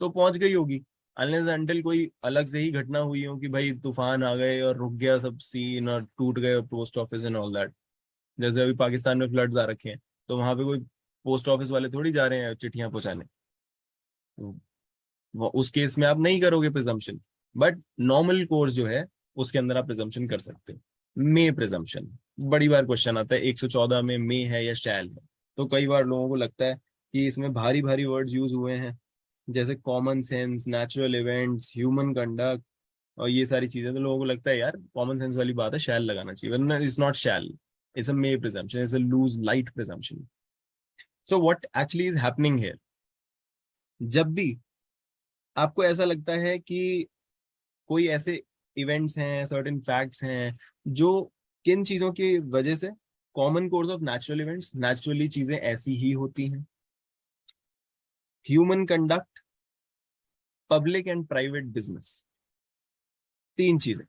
तो पहुंच गई होगी। अनलेस अनटिल कोई अलग से ही घटना हुई हो कि भाई तूफान आ गए और रुक गया सब सीन और टूट गए post office and all that. जैसे अभी पाकिस्तान में फ्लड्स आ रखे हैं, तो वहां पे कोई पोस्ट ऑफिस वाले थोड़ी जा रहे हैं चिट्ठियां पहुंचाने। उस केस में आप नहीं करोगे प्रिजम्पशन, बट नॉर्मल कोर्स जो है उसके अंदर आप प्रिजम्पशन कर सकते हो। मे प्रिजम्पशन बड़ी बार क्वेश्चन आता है 114 में मे है या शैल है। तो कई बार लोगों को लगता है कि इसमें भारी भारी वर्ड्स यूज हुए हैं, जैसे common sense, natural events, human conduct और ये सारी चीजें। तो लोगों को लगता है यार कॉमन सेंस वाली बात है, शैल लगाना चाहिए, वरना it's not shall, it's a may presumption, it's a loose light presumption. So what actually is happening here, जब भी आपको ऐसा लगता है कि कोई ऐसे इवेंट्स हैं, सर्टेन फैक्ट्स हैं जो किन चीजों की वजह से, common course of natural events, naturally चीजें ऐसी ही होती हैं, human conduct, public and private business, तीन चीजें।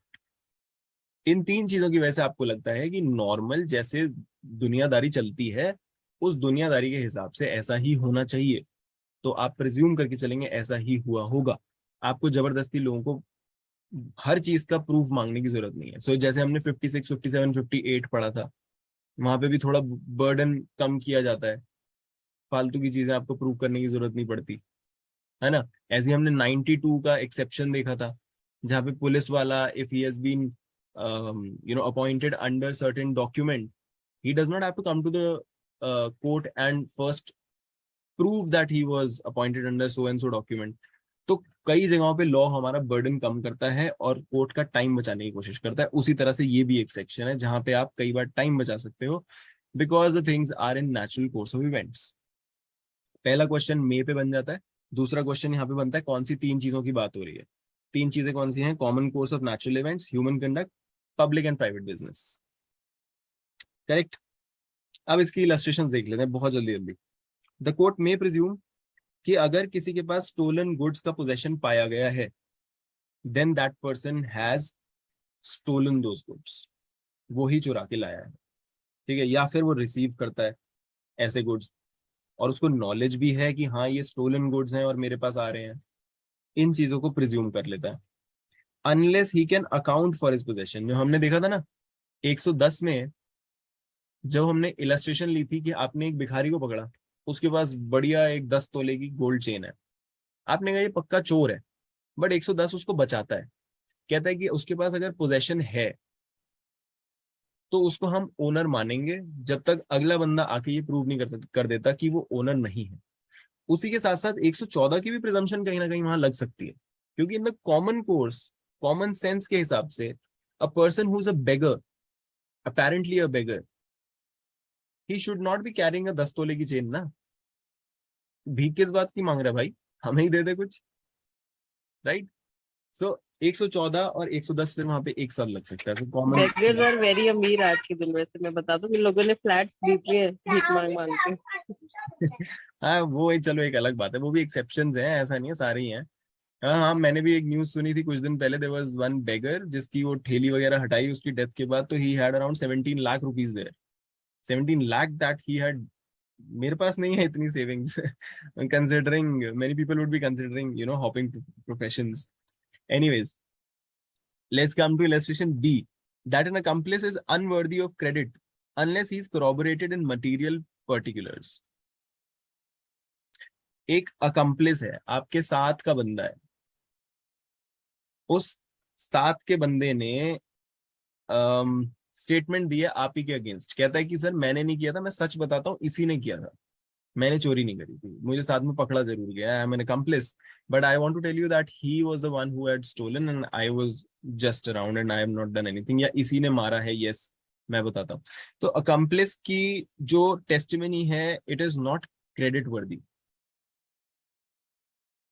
इन तीन चीजों की वजह से आपको लगता है कि नॉर्मल जैसे दुनियादारी चलती है उस दुनियादारी के हिसाब से ऐसा ही होना चाहिए, तो आप प्रिज्यूम करके चलेंगे ऐसा ही हुआ होगा। आपको जबरदस्ती लोगों को हर चीज का प्रूफ मांगने की जरूरत नहीं है। सो जैसे हमने 56, 57, 58 पढ़ा था, वहां पे भी थोड़ा बर्डन कम किया जाता है, फालतू की चीजें आपको प्रूफ करने की जरूरत नहीं पड़ती, है ना। ऐसे ही हमने 92 का एक्सेप्शन देखा था, जहाँ पे पुलिस वाला if he has been appointed under certain document, he does not have to come to the court and first prove that he was appointed under so and so document। तो कई जगहों पे law हमारा burden कम करता है और court का time बचाने की कोशिश करता है। उसी तरह से ये भी एक सेक्शन है जहां पे आप कई बार टाइम बचा सकते हो, because the things are in natural course of events. पहला क्वेश्चन मे पे बन जाता है। दूसरा क्वेश्चन यहाँ पे बनता है कौन सी तीन चीजों की बात हो रही है। तीन चीजें कौन सी हैं? Common course of natural events, human conduct, public and private business. Correct. अब इसकी इलस्ट्रेशन देख लेते हैं बहुत जल्दी जल्दी। द कोर्ट मे प्रिज्यूम कि अगर किसी के पास स्टोलन गुड्स का पोजेशन पाया गया है, then that person has stolen those goods, वो ही चुरा के लाया है, ठीक है। या फिर वो रिसीव करता है ऐसे गुड्स और उसको नॉलेज भी है कि हाँ ये स्टोलन गुड्स हैं और मेरे पास आ रहे हैं, इन चीजों को प्रिज्यूम कर लेता है। Unless he can account for his possession, जो हमने देखा था ना 110 में, जब हमने इलस्ट्रेशन ली थी कि आपने एक भिखारी को पकड़ा, उसके पास बढ़िया एक 10 तोले की गोल्ड चेन है, आपने कहा ये पक्का चोर है, बट 110 उसको बचाता है, कहता है कि उसके पास अगर पोजेशन है तो उसको हम ओनर मानेंगे जब तक अगला बंदा आके ये प्रूव नहीं कर देता कि वो ओनर नहीं है। उसी के साथ साथ 114 की भी प्रिजम्पशन कहीं ना कहीं वहां लग सकती है, क्योंकि in the common course, common sense के हिसाब से, a person who is a beggar, apparently a beggar, he should not be carrying a 10 तोले की चेन ना। भीख किस बात की मांग रहा है भाई, हमें ही दे दे कुछ, राइट। सो 114 और 110 फिर वहां पे एक साथ लग सकता है, तो कॉमन। बेगर्स आर वेरी अमीर आज के दिन। वैसे मैं बता दूं कि लोगों ने फ्लैट्स खरीद लिए भीख मांग मांग के। हाँ वो एक, चलो एक अलग बात है, वो भी एक्सेप्शंस हैं, ऐसा नहीं है सारे ही हैं। हाँ हाँ, मैंने भी एक न्यूज सुनी थी कुछ दिन पहले, देयर वाज वन बेगर जिसकी वो ठेली वगैरह हटाई उसकी डेथ के बाद, तो he had around 17 lakh rupees there. 17 lakh that he had. मेरे पास नहीं है इतनी savings considering many people would be considering hopping professions. Anyways, let's come to illustration B, that an accomplice is unworthy of credit unless he is corroborated in material particulars। एक accomplice है, आपके साथ का बंदा है, उस साथ के बंदे ने स्टेटमेंट दिया आप ही के अगेंस्ट, कहता है कि सर मैंने नहीं किया था, मैं सच बताता हूँ इसी ने किया था, मैंने चोरी नहीं करी थी, मुझे साथ में पकड़ा जरूर गया, I am an accomplice, but I want to tell you that he was the one who had stolen and I was just around and I have not done anything, या इसी ने मारा है, yes मैं बताता हूँ। तो accomplice की जो टेस्टिमनी है, it is not credit worthy,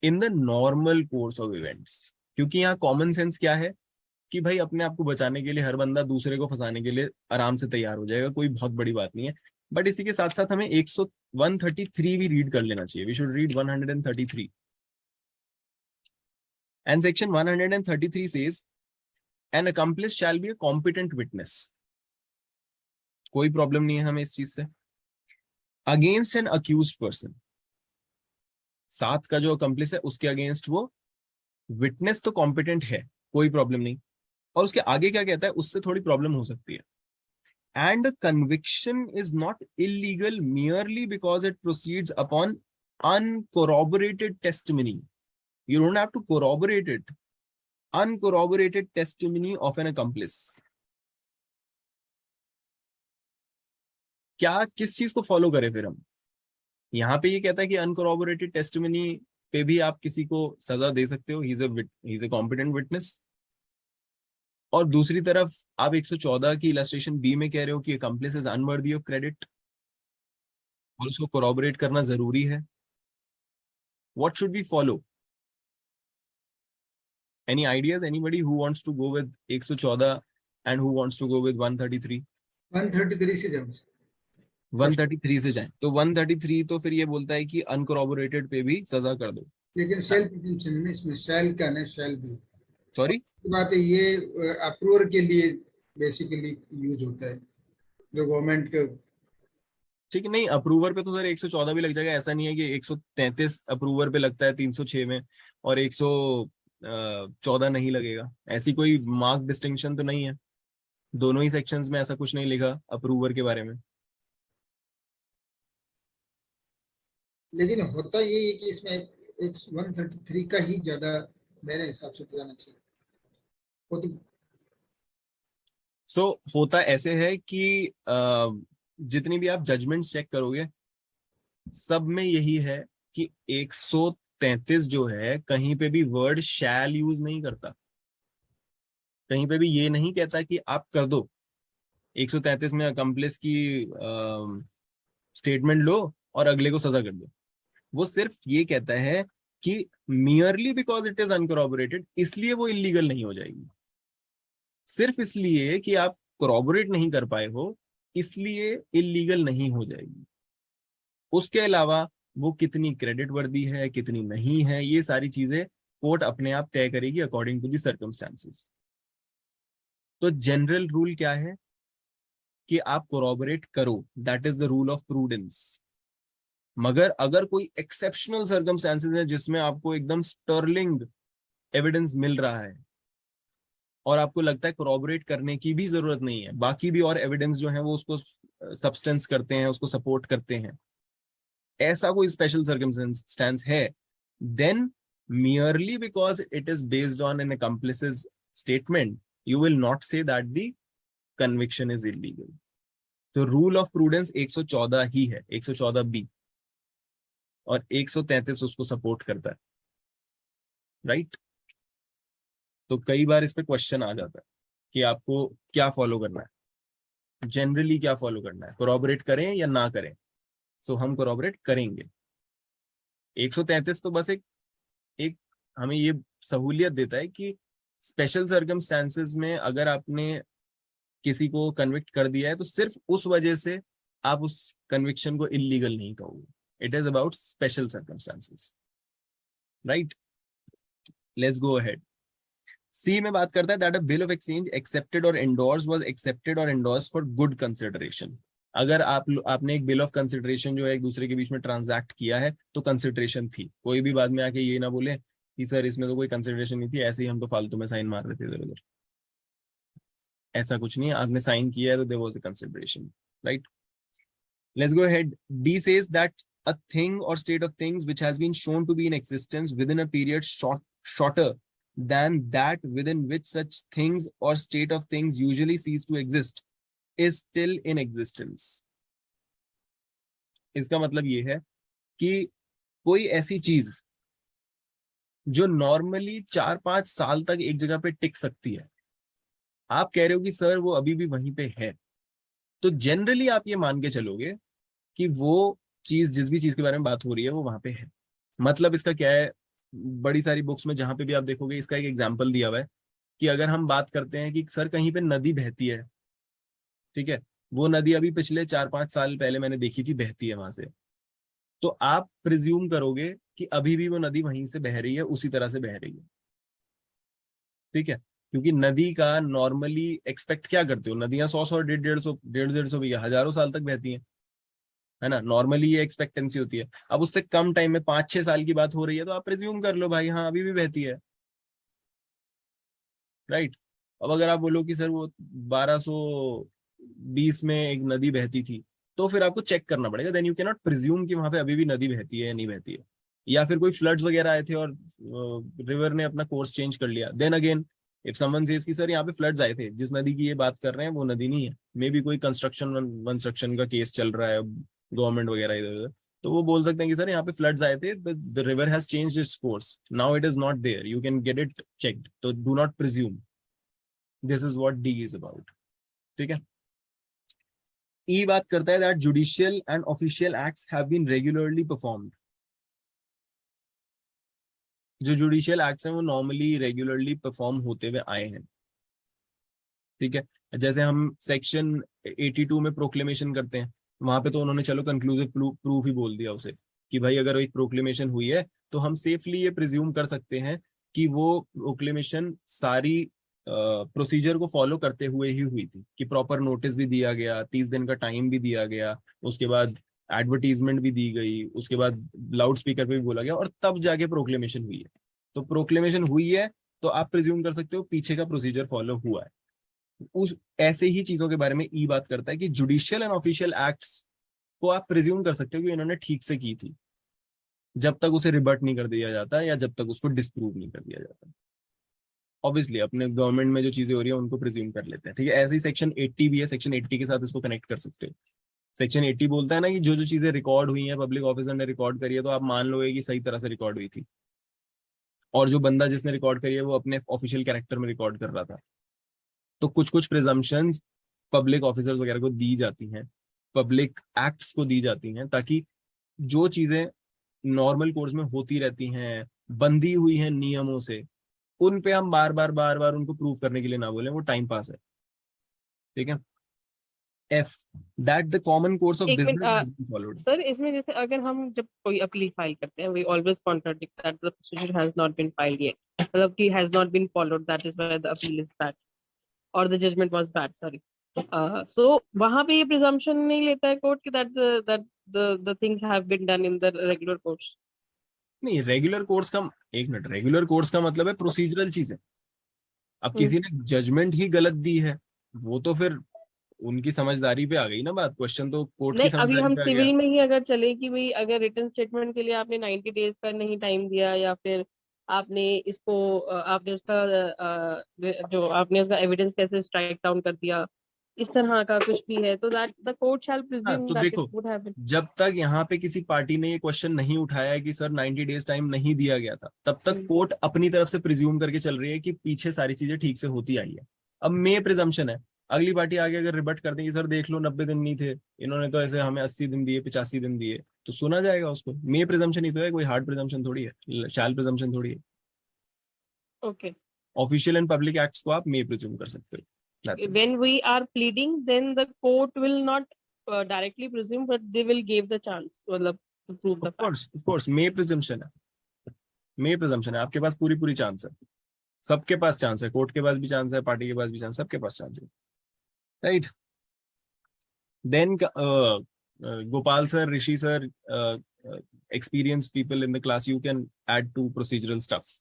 in the normal course of events, क्योंकि यहाँ कॉमन सेंस क्या है कि भाई अपने आप को बचाने के लिए हर बंदा दूसरे को फंसाने के लिए आराम से तैयार हो जाएगा, कोई बहुत बड़ी बात नहीं है। बट इसी के साथ साथ हमें 133 भी रीड कर लेना चाहिए। We should read 133 and section 133 says an accomplice shall be a competent witness. कोई प्रॉब्लम नहीं है हमें इस चीज से। अगेंस्ट एन अक्यूज्ड पर्सन, साथ का जो अकम्प्लिस है उसके अगेंस्ट वो विटनेस तो कॉम्पिटेंट है, कोई प्रॉब्लम नहीं। और उसके आगे क्या कहता है, उससे थोड़ी प्रॉब्लम हो सकती है। And conviction is not illegal merely because it proceeds upon uncorroborated testimony. You don't have to corroborate it, uncorroborated testimony of an accomplice. क्या किस चीज को फॉलो करें फिर हम? यहाँ पे ये कहता है कि अनकोरॉबोरेटेड टेस्टिमनी पे भी आप किसी को सजा दे सकते हो, he is a competent witness. और दूसरी तरफ आप 114 की इलस्ट्रेशन बी में कह रहे हो कि accomplice is unworthy of credit और उसको कोरॉबोरेट करना जरूरी है। What should we follow? Any ideas, anybody who wants to go with 114 and who wants to go with 133? 133 से जाओ। 133 से जाएं तो 133 तो फिर ये बोलता है कि अनकोरॉबोरेटेड पे भी सजा कर दो। लेकिन सेल प्रिटेंशन में इसमें शैल का नहीं, शैल भी सॉरी, बात है। ये अप्रूवर के लिए बेसिकली यूज होता है, जो गवर्नमेंट के। ठीक है, नहीं अप्रूवर पे तो सर 114 भी लग जाएगा। ऐसा नहीं है कि 133 अप्रूवर पे लगता है 306 में और 114 नहीं लगेगा। ऐसी कोई मार्क डिस्टिंक्शन तो नहीं है, दोनों ही सेक्शंस में ऐसा कुछ नहीं लिखा अप्रूवर के बारे में। लेकिन होता ये है कि इसमें एक 133 का ही ज्यादा मेरे हिसाब से जाना चाहिए। वो तो सो होता ऐसे है कि जितनी भी आप जजमेंट चेक करोगे सब में यही है कि 133 जो है कहीं पे भी वर्ड शैल यूज नहीं करता, कहीं पे भी ये नहीं कहता कि आप कर दो। 133 में अकम्प्लिस की स्टेटमेंट लो और अगले को सजा कर दो। वो सिर्फ ये कहता है कि मियरली बिकॉज इट इज अनकोरॉबोरेटेड इसलिए वो इलीगल नहीं हो जाएगी। सिर्फ इसलिए कि आप कोरॉबोरेट नहीं कर पाए हो इसलिए इलीगल नहीं हो जाएगी। उसके अलावा वो कितनी क्रेडिट वर्दी है कितनी नहीं है, ये सारी चीजें कोर्ट अपने आप तय करेगी अकॉर्डिंग टू द सर्कमस्टांसेस। तो जनरल रूल क्या है कि आप कोरॉबोरेट करो, that is the rule of prudence. मगर अगर कोई एक्सेप्शनल सर्कमस्टांसेस है जिसमें आपको एकदम स्टर्लिंग एविडेंस मिल रहा है और आपको लगता है कोरॉबोरेट करने की भी जरूरत नहीं है, बाकी भी और एविडेंस जो है वो उसको सब्सटेंस करते हैं, उसको सपोर्ट करते हैं, ऐसा कोई स्पेशल सर्कमस्टेंस है, then merely because it is based on an accomplice's statement you will not say that the conviction is illegal. तो रूल ऑफ प्रूडेंस 114 ही है, 114 बी, और 133 उसको सपोर्ट करता है, राइट? तो कई बार इस पे क्वेश्चन आ जाता है कि आपको क्या फॉलो करना है, जनरली क्या फॉलो करना है, कोरॉबोरेट करें या ना करें। सो हम कोरॉबोरेट करेंगे। 133 तो बस एक हमें ये सहूलियत देता है कि स्पेशल सर्कमस्टांसेस में अगर आपने किसी को कन्विक्ट कर दिया है तो सिर्फ उस वजह से आप उस कन्विक्शन को इलीगल नहीं कहोगे। It is about special circumstances, right? Let's go ahead. C में बात करता है that a bill of exchange accepted or endorsed was accepted or endorsed for good consideration. अगर आपने एक बिल ऑफ कंसिडरेशन जो है एक दूसरे के बीच में ट्रांजैक्ट किया है तो कंसिडरेशन थी। कोई भी बाद में आके ये ना बोले कि सर इसमें तो कोई कंसिडरेशन नहीं थी, ऐसे ही हम तो फालतू में साइन मार रहे थे इधर उधर। ऐसा कुछ नहीं है, आपने साइन किया है तो there was a consideration, right? Let's go ahead. D says that a thing or state of things which has been shown to be in existence within a period shorter than that within which such things or state of things usually cease to exist is still in existence. इसका मतलब ये है कि कोई ऐसी चीज जो normally 4-5 साल तक एक जगह पे टिक सकती है, आप कह रहे हो कि सर वो अभी भी वहीं पे है, तो जनरली आप ये मान के चलोगे कि वो चीज, जिस भी चीज के बारे में बात हो रही है वो वहां पे है। मतलब इसका क्या है, बड़ी सारी बुक्स में जहां पे भी आप देखोगे इसका एक एग्जाम्पल दिया हुआ है कि अगर हम बात करते हैं कि सर कहीं पे नदी बहती है, ठीक है, वो नदी अभी पिछले 4-5 साल पहले मैंने देखी थी बहती है वहां से, तो आप प्रिज्यूम करोगे कि अभी भी वो नदी वहीं से बह रही है, उसी तरह से बह रही है, ठीक है, क्योंकि नदी का नॉर्मली एक्सपेक्ट क्या करते हो, नदियां 100-100, 150-150, 150-150 भैया हजारों साल तक बहती हैं, है ना, नॉर्मली ये एक्सपेक्टेंसी होती है। अब उससे कम टाइम में 5-6 साल की बात हो रही है तो आप प्रिज्यूम कर लो भाई हाँ अभी भी बहती है, राइट। अब अगर आप बोलो कि सर वो 1220 में एक नदी बहती थी, तो फिर आपको चेक करना पड़ेगा, then you can not presume कि वहां पे अभी भी नदी बहती है या नहीं बहती है, या फिर कोई फ्लड्स वगैरह आए थे और रिवर ने अपना कोर्स चेंज कर लिया, then again if someone says कि सर यहाँ पे फ्लड्स आए थे, जिस नदी की ये बात कर रहे हैं वो नदी नहीं है, मे बी कोई कंस्ट्रक्शन का केस चल रहा है गवर्नमेंट वगैरह इधर उधर, तो वो बोल सकते हैं कि सर यहाँ पे फ्लड्स आए थे, the river has changed its course, now it is not there, you can get it checked, तो do not presume. This is what D is about, ठीक है। ई बात करता है that judicial and official acts have been regularly performed. जो judicial acts हैं वो normally regularly perform होते हुए आए हैं, ठीक है। जैसे हम सेक्शन 82 में प्रोक्लेमेशन करते हैं, वहां पे तो उन्होंने चलो कंक्लूसिव प्रूफ ही बोल दिया उसे कि भाई अगर एक प्रोक्लेमेशन हुई है तो हम सेफली ये प्रिज्यूम कर सकते हैं कि वो प्रोक्लेमेशन सारी प्रोसीजर को फॉलो करते हुए ही हुई थी, कि प्रॉपर नोटिस भी दिया गया, 30 दिन का टाइम भी दिया गया, उसके बाद एडवर्टीजमेंट भी दी गई, उसके बाद लाउड स्पीकर पे भी बोला गया और तब जाके प्रोक्लेमेशन हुई है। तो प्रोक्लेमेशन हुई है तो आप प्रिज्यूम कर सकते हो पीछे का प्रोसीजर फॉलो हुआ है। उस ऐसे ही चीजों के बारे में ई बात करता है कि जुडिशियल एंड ऑफिशियल एक्ट्स को आप प्रिज्यूम कर सकते हो कि इन्होंने ठीक से की थी, जब तक उसे रिबर्ट नहीं कर दिया जाता या जब तक उसको डिस्प्रूव नहीं कर दिया जाता। ऑब्वियसली अपने गवर्नमेंट में जो चीजें हो रही है उनको प्रिज्यूम कर लेते हैं, ठीक है। ऐसे ही सेक्शन 80 भी है, सेक्शन 80 के साथ इसको कनेक्ट कर सकते हो। सेक्शन 80 बोलता है ना कि जो जो चीजें रिकॉर्ड हुई हैं पब्लिक ऑफिसर ने रिकॉर्ड करी है तो आप मान लोगे कि सही तरह से रिकॉर्ड हुई थी, और जो बंदा जिसने रिकॉर्ड करी है वो अपने ऑफिशियल कैरेक्टर में रिकॉर्ड कर रहा था। तो कुछ कुछ प्रिजम्पशंस पब्लिक ऑफिसर्स वगैरह को दी जाती हैं, पब्लिक एक्ट्स को दी जाती हैं, ताकि जो चीजें नॉर्मल कोर्स में होती रहती हैं, बंधी हुई हैं नियमों से, उन पे हम बार बार उनको प्रूव करने के लिए ना बोले, वो टाइम पास है, ठीक है। F that the common course of एक minute business has been followed. Sir, इसमें जैसे अगर हम जब कोई अपील फाइल करते हैं, we always contradict that the procedure has not been filed yet, मतलब कि has not been followed, that is why the appeal is bad or the judgment was bad, sorry. So वहां पे ये presumption नहीं लेता है कोर्ट कि that the things have been done in the regular course. नहीं, रेगुलर कोर्स का, एक मिनट, रेगुलर कोर्स का मतलब है प्रोसीजरल चीजें। अब किसी ने जजमेंट ही गलत दी है, वो तो फिर उनकी समझदारी पे आ गई ना बात, क्वेश्चन तो कोर्ट की नहीं, अभी समझदारी हम पे आ गया। सिविल में ही अगर चले कि भाई अगर रिटन स्टेटमेंट के लिए आपने 90 डेज का नहीं टाइम दिया, या फिर आपने इसको आपने उसका जो आपने उसका एविडेंस कैसे स्ट्राइक डाउन कर दिया, इस तरह का कुछ भी है, तो दैट द कोर्ट शैल हाँ प्रिज्यूम तो दैट इट देखो, वुड हैव बीन। जब तक यहाँ पे किसी पार्टी ने ये क्वेश्चन नहीं उठाया है कि सर 90 डेज टाइम नहीं दिया गया था, तब तक कोर्ट अपनी तरफ से प्रिज्यूम करके चल रही है कि पीछे सारी चीजें ठीक से होती आई है। अब मे प्रिजम्पशन है, अगली पार्टी आगे अगर रिबट कर देंगे सर देख लो 90 दिन नहीं थे, इन्होंने तो ऐसे हमें 80 दिन दिए, 85 दिन दिए, तो सुना जाएगा उसको। मे प्रिजम्पशन ही तो है, कोई हार्ड प्रिजम्पशन थोड़ी है, शैल प्रिजम्पशन थोड़ी है। Okay, official and public acts को आप मे प्रिज्यूम कर सकते हो, that's it. when we are pleading, then the court will not directly presume, but they will give the chance, मतलब to prove the fact. Of course may presumption है, मे presumption है, आपके पास पूरी पूरी चांस है, सबके पास चांस है, कोर्ट के पास भी चांस है, पार्टी के पास भी चांस, सबके पास चांस है, right. Then Gopal sir, Rishi sir, experienced people in the class, you can add to procedural stuff,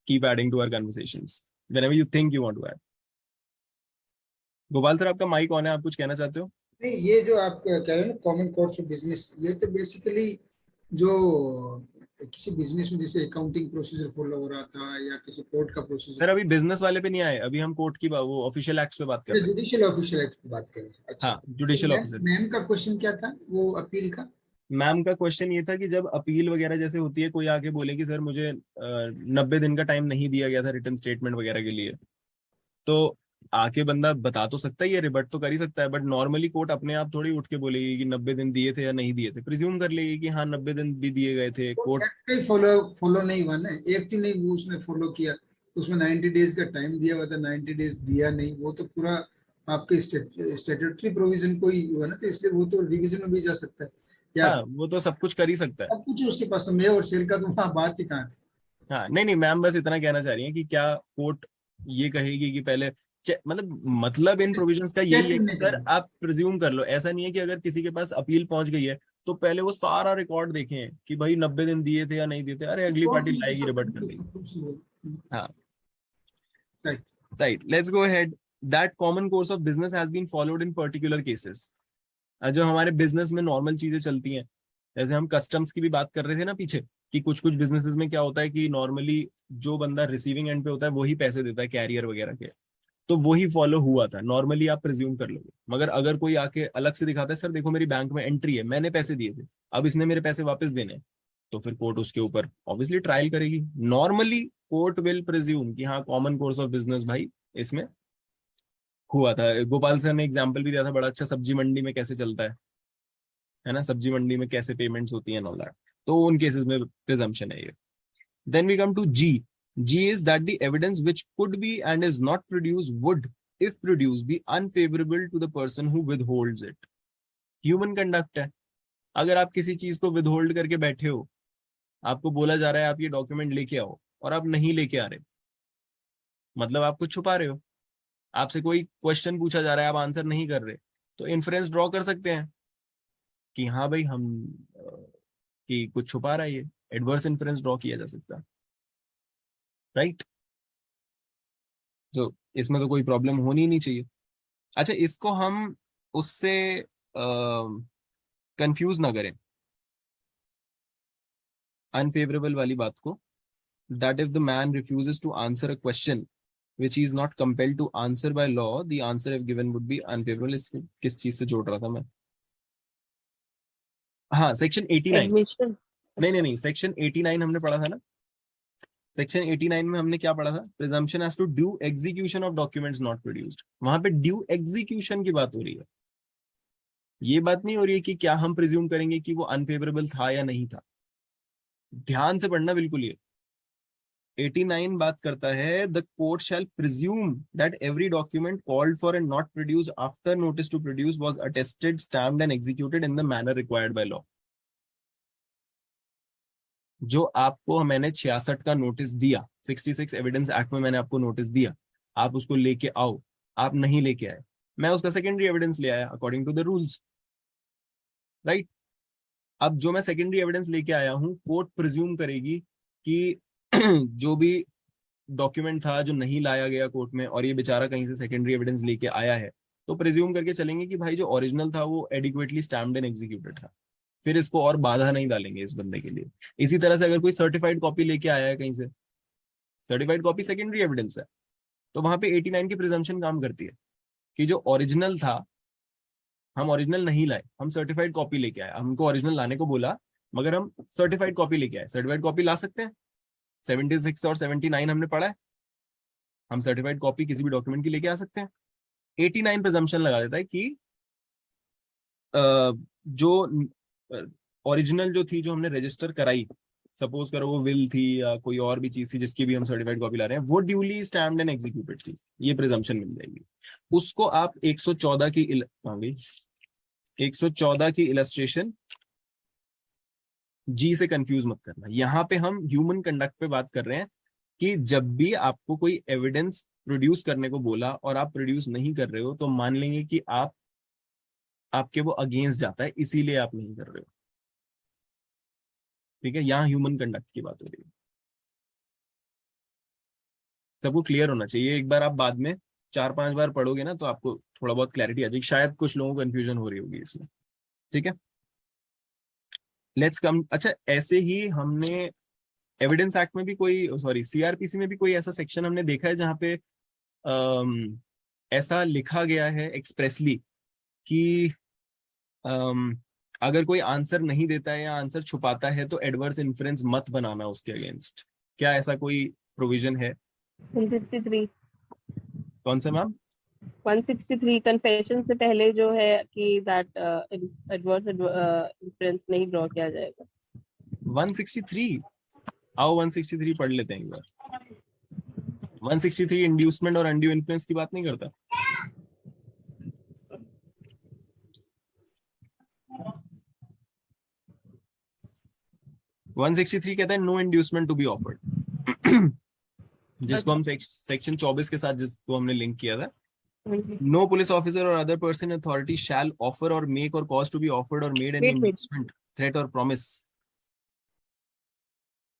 keep adding to our conversations whenever you think you want to add. Gopal sir आपका mic on है, आप कुछ कहना चाहते हो? नहीं, ये जो आप कह रहे हो ना कॉमन कोर्स ऑफ बिजनेस, ये तो बेसिकली जो किसी बिजनेस में जैसे अकाउंटिंग प्रोसीजर फॉलो हो रहा था या किसी कोर्ट का सर प्रोसीजर। अभी बिजनेस वाले पे नहीं आए, अभी हम कोर्ट की वो ऑफिशियल एक्ट्स पे बात कर रहे हैं। जुडिशियल ऑफिशियल एक्ट की बात करें, अच्छा। हाँ, जुडिशियल ऑफिसर। मैम का क्वेश्चन क्या था वो अपील का? मैम का क्वेश्चन ये था कि जब अपील वगैरह जैसे होती है, कोई आके बोले कि सर मुझे 90 दिन का टाइम नहीं दिया गया था रिटर्न स्टेटमेंट वगैरह के लिए, तो आके बंदा बता तो सकता है, ये रिबट तो कर ही सकता है, बट नॉर्मली कोर्ट अपने आप थोड़ी उठ के बोलेगी कि 90 दिन दिए थे या नहीं दिए थे, प्रिज्यूम कर लेगी कि हाँ 90 दिन भी दिए गए थे। कोर्ट एक्ट का ही फॉलो फॉलो नहीं हुआ ना, एक्ट ही नहीं वो उसने फॉलो किया, उसमें 90 डेज का टाइम दिया हुआ था, 90 डेज दिया नहीं, वो तो पूरा आपके स्टेट्यूटरी प्रोविजन को ही हुआ ना, तो इसलिए वो तो रिवीजन में भी जा सकता है या हाँ वो तो सब कुछ कर ही सकता है। सब कुछ है उसके पास, तो मे और सेल का तो वहाँ बात ही कहाँ है। हाँ नहीं नहीं, मैम बस इतना कहना चाह रही है कि क्या कोर्ट ये कहेगी कि पहले मतलब इन प्रोविजंस का यही चेक है कि नहीं सर करेंगे। आप प्रिज्यूम कर लो। ऐसा नहीं है कि अगर किसी के पास अपील पहुंच गई है तो पहले वो सारा रिकॉर्ड देखें कि भाई 90 दिन दिए थे या नहीं दिए थे, अरे अगली कोर्ट पार्टी भी लाएगी, सब रिबट कर कुछ देगी। सब कुछ ही हाँ right. Right, let's go ahead. That common course of business has been followed in particular cases. जो हमारे बिजनेस में नॉर्मल चीजें चलती हैं, जैसे हम कस्टम्स की भी बात कर रहे थे ना पीछे, कि कुछ कुछ बिजनेसेस में क्या होता है कि नॉर्मली जो बंदा रिसीविंग एंड पे होता है वही पैसे देता है, कैरियर वगैरह के। तो वही फॉलो हुआ था, नॉर्मली आप प्रिज्यूम कर लोगे। मगर अगर कोई आके अलग से दिखाता है, सर देखो मेरी बैंक में एंट्री है, मैंने पैसे दिए थे, अब इसने मेरे पैसे वापस देने हैं, तो फिर कोर्ट उसके ऊपर ऑब्वियसली ट्रायल करेगी। नॉर्मली कोर्ट विल प्रिज्यूम कि हाँ कॉमन कोर्स ऑफ बिजनेस भाई इसमें हुआ था। गोपाल सर ने एग्जाम्पल भी दिया था बड़ा अच्छा, सब्जी मंडी में कैसे चलता है ना, सब्जी मंडी में कैसे पेमेंट्स होती हैं ऑल दैट। तो उन केसेस में प्रिजम्पशन है ये। Then we come to G. G is that the evidence which could be and is not produced would, if produced, be unfavorable to the person who withholds it. Human conduct है। अगर आप किसी चीज को withhold करके बैठे हो, आपको बोला जा रहा है आप ये डॉक्यूमेंट लेके आओ और आप नहीं लेके आ रहे, मतलब आप कुछ छुपा रहे हो। आपसे कोई क्वेश्चन पूछा जा रहा है, आप आंसर नहीं कर रहे, तो इन्फ्रेंस ड्रॉ कर सकते हैं कि हाँ भाई हम कि कुछ छुपा रहा है, ये एडवर्स इन्फ्रेंस ड्रॉ किया जा सकता है, राइट। तो इसमें तो कोई प्रॉब्लम होनी ही नहीं चाहिए। अच्छा, इसको हम उससे कंफ्यूज ना करें, अनफेवरेबल वाली बात को। That if the man refuses to answer a question which he is not compelled to answer by law, the answer if given would be unfavorable। इसको किस चीज से जोड़ रहा था मैं? हाँ सेक्शन 89। Admission. नहीं नहीं नहीं, सेक्शन 89 हमने पढ़ा था ना। सेक्शन 89 में हमने क्या पढ़ा था? Presumption has to due execution of documents not produced. वहां पे ड्यू एग्जीक्यूशन की बात हो रही है, ये बात नहीं हो रही है कि क्या हम प्रिज्यूम करेंगे कि वो अनफेवरेबल था या नहीं था। ध्यान से पढ़ना बिल्कुल। ये 89 बात करता है, the court shall presume that every document called for and not produce after notice to produce was attested, stamped and executed in the manner required by law. जो आपको मैंने 66 का नोटिस दिया, 66 एविडेंस एक्ट में मैंने आपको नोटिस दिया, आप उसको लेके आओ, आप नहीं लेके आए, मैं उसका सेकेंडरी एविडेंस ले आया according to the rules, right. अब जो मैं सेकेंडरी एविडेंस लेके आया हूं, कोर्ट प्रिज्यूम करेगी कि जो भी डॉक्यूमेंट था जो नहीं लाया गया कोर्ट में, और ये बेचारा कहीं से सेकेंडरी एविडेंस लेके आया है, तो प्रिज्यूम करके चलेंगे कि भाई जो ओरिजिनल था वो एडिक्वेटली स्टैम्प्ड एंड एग्जीक्यूटेड था। फिर इसको और बाधा नहीं डालेंगे इस बंदे के लिए। इसी तरह से अगर कोई सर्टिफाइड कॉपी लेके आया है कहीं से, सर्टिफाइड कॉपी सेकेंडरी एविडेंस है, तो वहां पे 89 की प्रिजम्पशन काम करती है कि जो ओरिजिनल था, हम ओरिजिनल नहीं लाए, हम सर्टिफाइड कॉपी लेके आए, हमको ओरिजिनल लाने को बोला मगर हम सर्टिफाइड कॉपी लेके आए। सर्टिफाइड कॉपी ला सकते हैं, 76 और 79 हमने पढ़ा है, हम सर्टिफाइड कॉपी किसी भी डॉक्यूमेंट की लेके आ सकते हैं। 89 प्रिजम्पशन लगा देता है कि जो ओरिजिनल जो थी, जो हमने रजिस्टर कराई, सपोज करो वो विल थी या कोई और भी चीज थी जिसकी भी हम सर्टिफाइड कॉपी ला रहे हैं, वो ड्यूली स्टैम्प्ड एंड एग्जीक्यूटेड थी, ये प्रिजम्पशन मिल जाएगी उसको। आप 114 की 114 की इलस्ट्रेशन जी से कंफ्यूज मत करना। यहाँ पे हम ह्यूमन कंडक्ट पे बात कर रहे हैं कि जब भी आपको कोई एविडेंस प्रोड्यूस करने को बोला और आप प्रोड्यूस नहीं कर रहे हो, तो मान लेंगे कि आपके वो अगेंस्ट जाता है, इसीलिए आप नहीं कर रहे हो, ठीक है। यहाँ ह्यूमन कंडक्ट की बात हो रही है, सबको क्लियर होना चाहिए। एक बार आप बाद में 4-5 बार पढ़ोगे ना तो आपको थोड़ा बहुत क्लैरिटी आ जाएगी। शायद कुछ लोगों को कंफ्यूजन हो रही होगी इसमें, ठीक है। लेट्स कम। अच्छा, ऐसे ही हमने एविडेंस एक्ट में भी कोई, सॉरी सीआरपीसी में भी कोई ऐसा सेक्शन हमने देखा है जहां पे ऐसा लिखा गया है एक्सप्रेसली कि अगर कोई आंसर नहीं देता है या आंसर छुपाता है तो एडवर्स इन्फ्रेंस मत बनाना उसके अगेंस्ट। क्या ऐसा कोई प्रोविजन है? 163. कौन सा मैम? 163 कन्फेशन से पहले जो है कि दैट एडवर्स इन्फ्लुएंस नहीं ड्रॉ किया जाएगा। 163, आओ 163 पढ़ लेते हैं एक बार। 163 इंड्यूसमेंट और अनड्यू इन्फ्लुएंस की बात नहीं करता। वन 163 कहता है no inducement to be offered, जिसको हम सेक्शन 24 के साथ जिसको हमने लिंक किया था। No police officer or other person in authority shall offer or make or cause to be offered or made any Wait. inducement, threat or promise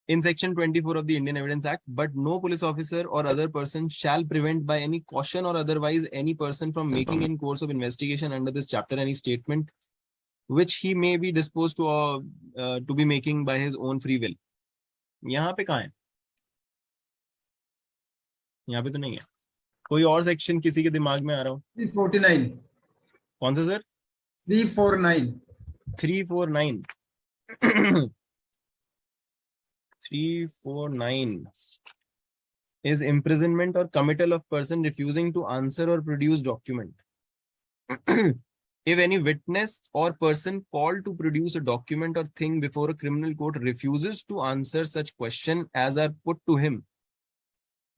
in section 24 of the Indian Evidence Act, but no police officer or other person shall prevent by any caution or otherwise any person from making in course of investigation under this chapter any statement which he may be disposed to be making by his own free will. यहाँ पे कहाँ है? यहाँ पे तो नहीं है। कोई और सेक्शन किसी के दिमाग में आ रहा हो? 349 कौन सा sir? 349 349 349 is imprisonment or committal of person refusing to answer or produce document. If any witness or person called to produce a document or thing before a criminal court refuses to answer such question as are put to him,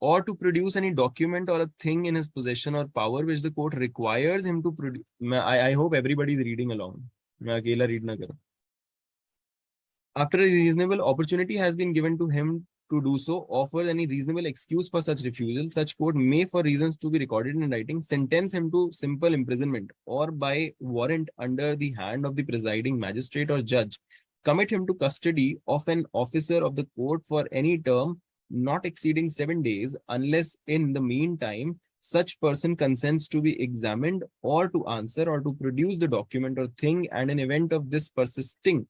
or to produce any document or a thing in his possession or power which the court requires him to produce. I hope everybody is reading along. मैं अकेला read ना करूं. After a reasonable opportunity has been given to him to do so, offer any reasonable excuse for such refusal, such court may, for reasons to be recorded in writing, sentence him to simple imprisonment or by warrant under the hand of the presiding magistrate or judge, commit him to custody of an officer of the court for any term not exceeding 7 days, unless in the meantime such person consents to be examined or to answer or to produce the document or thing, and in event of this persisting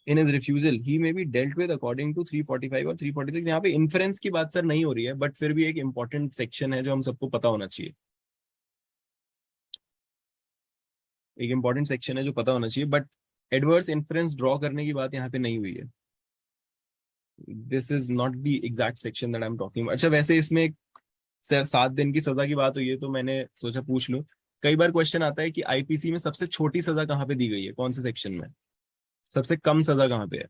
in his refusal, he may be dealt with according to 345 और 346. यहाँ पे inference की बात sir नहीं हो रही है, but फिर भी एक important section है जो हम सबको पता होना चाहिए. एक important section है जो पता होना चाहिए, but adverse inference draw करने की बात यहाँ पे नहीं हुई है. This is not the exact section that I'm talking about. अच्छा, वैसे इसमें 7 दिन की सजा की बात हुई है, तो मैंने सोचा पूछ लूं. कई बार क्वेश्चन आता है कि आईपीसी में सबसे छोटी सजा कहाँ पे दी गई है, कौन से सेक्शन में? सबसे कम सजा कहाँ पे है?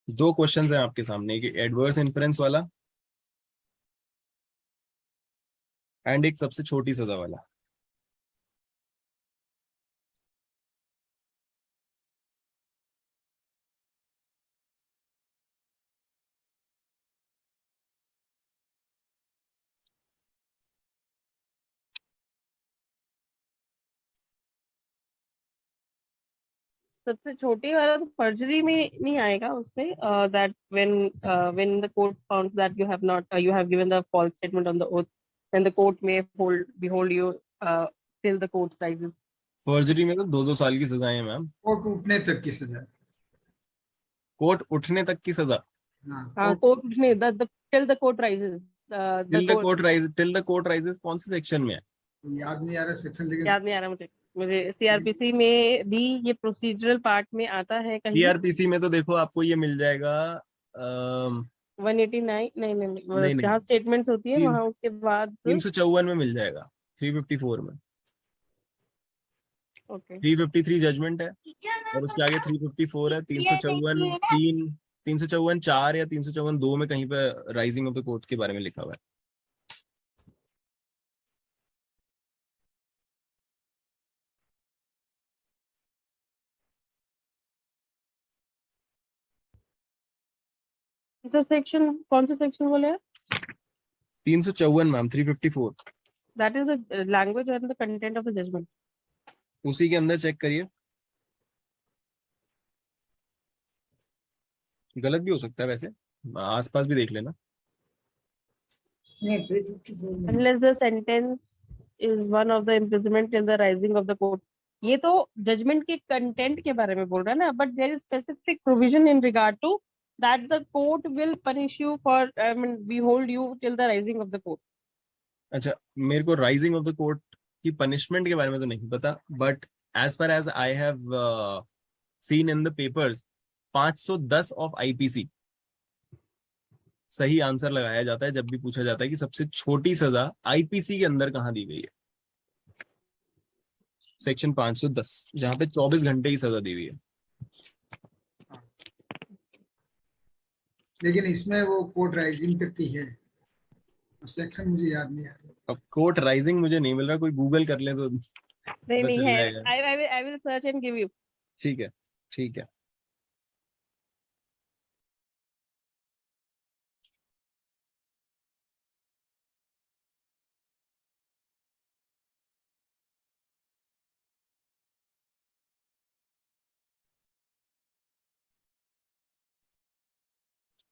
दो क्वेश्चंस हैं आपके सामने, एक एडवर्स इन्फ्लुएंस वाला एंड एक सबसे छोटी सजा वाला. सबसे छोटी वाला तो फर्जरी में नहीं आएगा उसमें, that when the court founds that you have not you have given the false statement on the oath, then the court may hold you till the court rises. Forgery में तो 2-2 साल की सजाएं हैं मैम. कोर्ट उठने तक की सजा. कोर्ट उठने तक की सजा. हाँ, कोर्ट उठने till the court rises. Till the court rises कौन से सेक्शन में है? याद नहीं आ रहा सेक्शन, लेकिन याद नहीं आ रहा मुझे सीआरपीसी में भी ये प्रोसीजरल पार्ट में आता है कहीं. सीआरपीसी में तो देखो आपको ये मिल जाएगा 189 नहीं, जहाँ स्टेटमेंट्स होती है वहाँ उसके बाद 354 में मिल जाएगा. 354 में. ओके. 353 जजमेंट है और उसके आगे 354 है. 354 4 या 354 2 में कहीं पे राइजिंग ऑफ द कोर्ट के बारे में लिखा हुआ है. सेक्शन कौन सा सेक्शन बोले हैं? 354 ma'am. 354 that is the language and the content of the judgment. उसी के अंदर चेक करिए. गलत भी हो सकता है वैसे, आसपास भी देख लेना. Unless the sentence is one of the imprisonment till the rising of the court. ये तो जजमेंट के कंटेंट के बारे में बोल रहा है ना, but there is specific provision in regard to that the court will punish you for, I mean, behold you till the rising of the court. अच्छा, मेरे को राइजिंग ऑफ द कोर्ट की पनिशमेंट के बारे में तो नहीं पता, but as far as I have seen in the papers 510 of IPC सही आंसर लगाया जाता है जब भी पूछा जाता है कि सबसे छोटी सजा आईपीसी के अंदर कहाँ दी गई है। सेक्शन 510, जहां पे 24 घंटे की सजा दी हुई है। लेकिन इसमें वो कोर्ट राइजिंग तक की है, सेक्शन मुझे याद नहीं आ रहा। अब कोर्ट राइजिंग मुझे नहीं मिल रहा, कोई गूगल कर ले तो नहीं पता नहीं चल है, जाएगा। I will search and give you. ठीक है, ठीक है।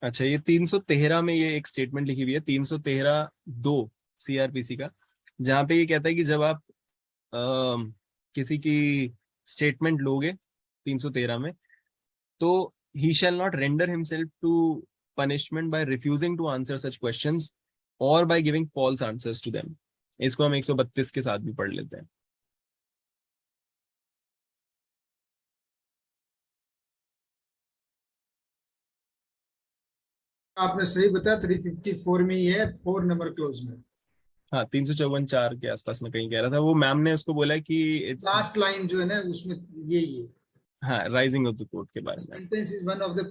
अच्छा, ये 313 में ये एक स्टेटमेंट लिखी हुई है, 313(2) सीआरपीसी का, जहां पे ये कहता है कि जब आप किसी की स्टेटमेंट लोगे 313 में, तो he shall not render himself to punishment by refusing to answer such questions or by giving false answers to them। इसको हम 132 के साथ भी पढ़ लेते हैं। आपने सही बताया, 354 में ही है, 4 नंबर क्लोज में। हाँ, 354(4) के आसपास में कहीं कह रहा था वो, मैम ने उसको बोला कि इट्स, लास्ट लाइन जो है ना उसमें यही है, हाँ, राइजिंग ऑफ द कोर्ट के बारे में। sentence is one of the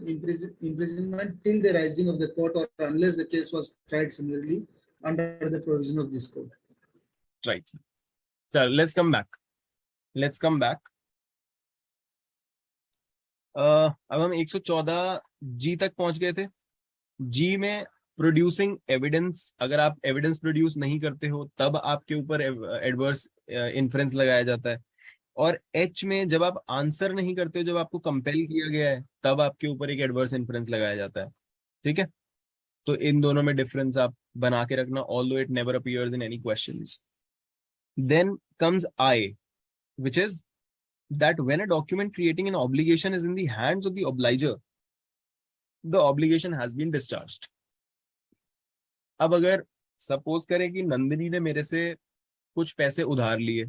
imprisonment till the rising of the court or unless the case was tried similarly under the provision of this code. Right. चल, लेट्स कम बैक। अब हम 114 जी तक पहुंच गए थे। जी में प्रोड्यूसिंग एविडेंस, अगर आप एविडेंस प्रोड्यूस नहीं करते हो तब आपके ऊपर एडवर्स इन्फ्रेंस लगाया जाता है। और एच में जब आप आंसर नहीं करते हो, जब आपको कंपेल किया गया है, तब आपके ऊपर एक एडवर्स इन्फ्रेंस लगाया जाता है। ठीक है, तो इन दोनों में डिफरेंस आप बना के रखना, although it never appears in any questions. Then comes I, which is that when a document creating an obligation is in the hands of the obliger, the obligation has been discharged। अब अगर suppose करें कि नंदिनी ने मेरे से कुछ पैसे उधार लिए,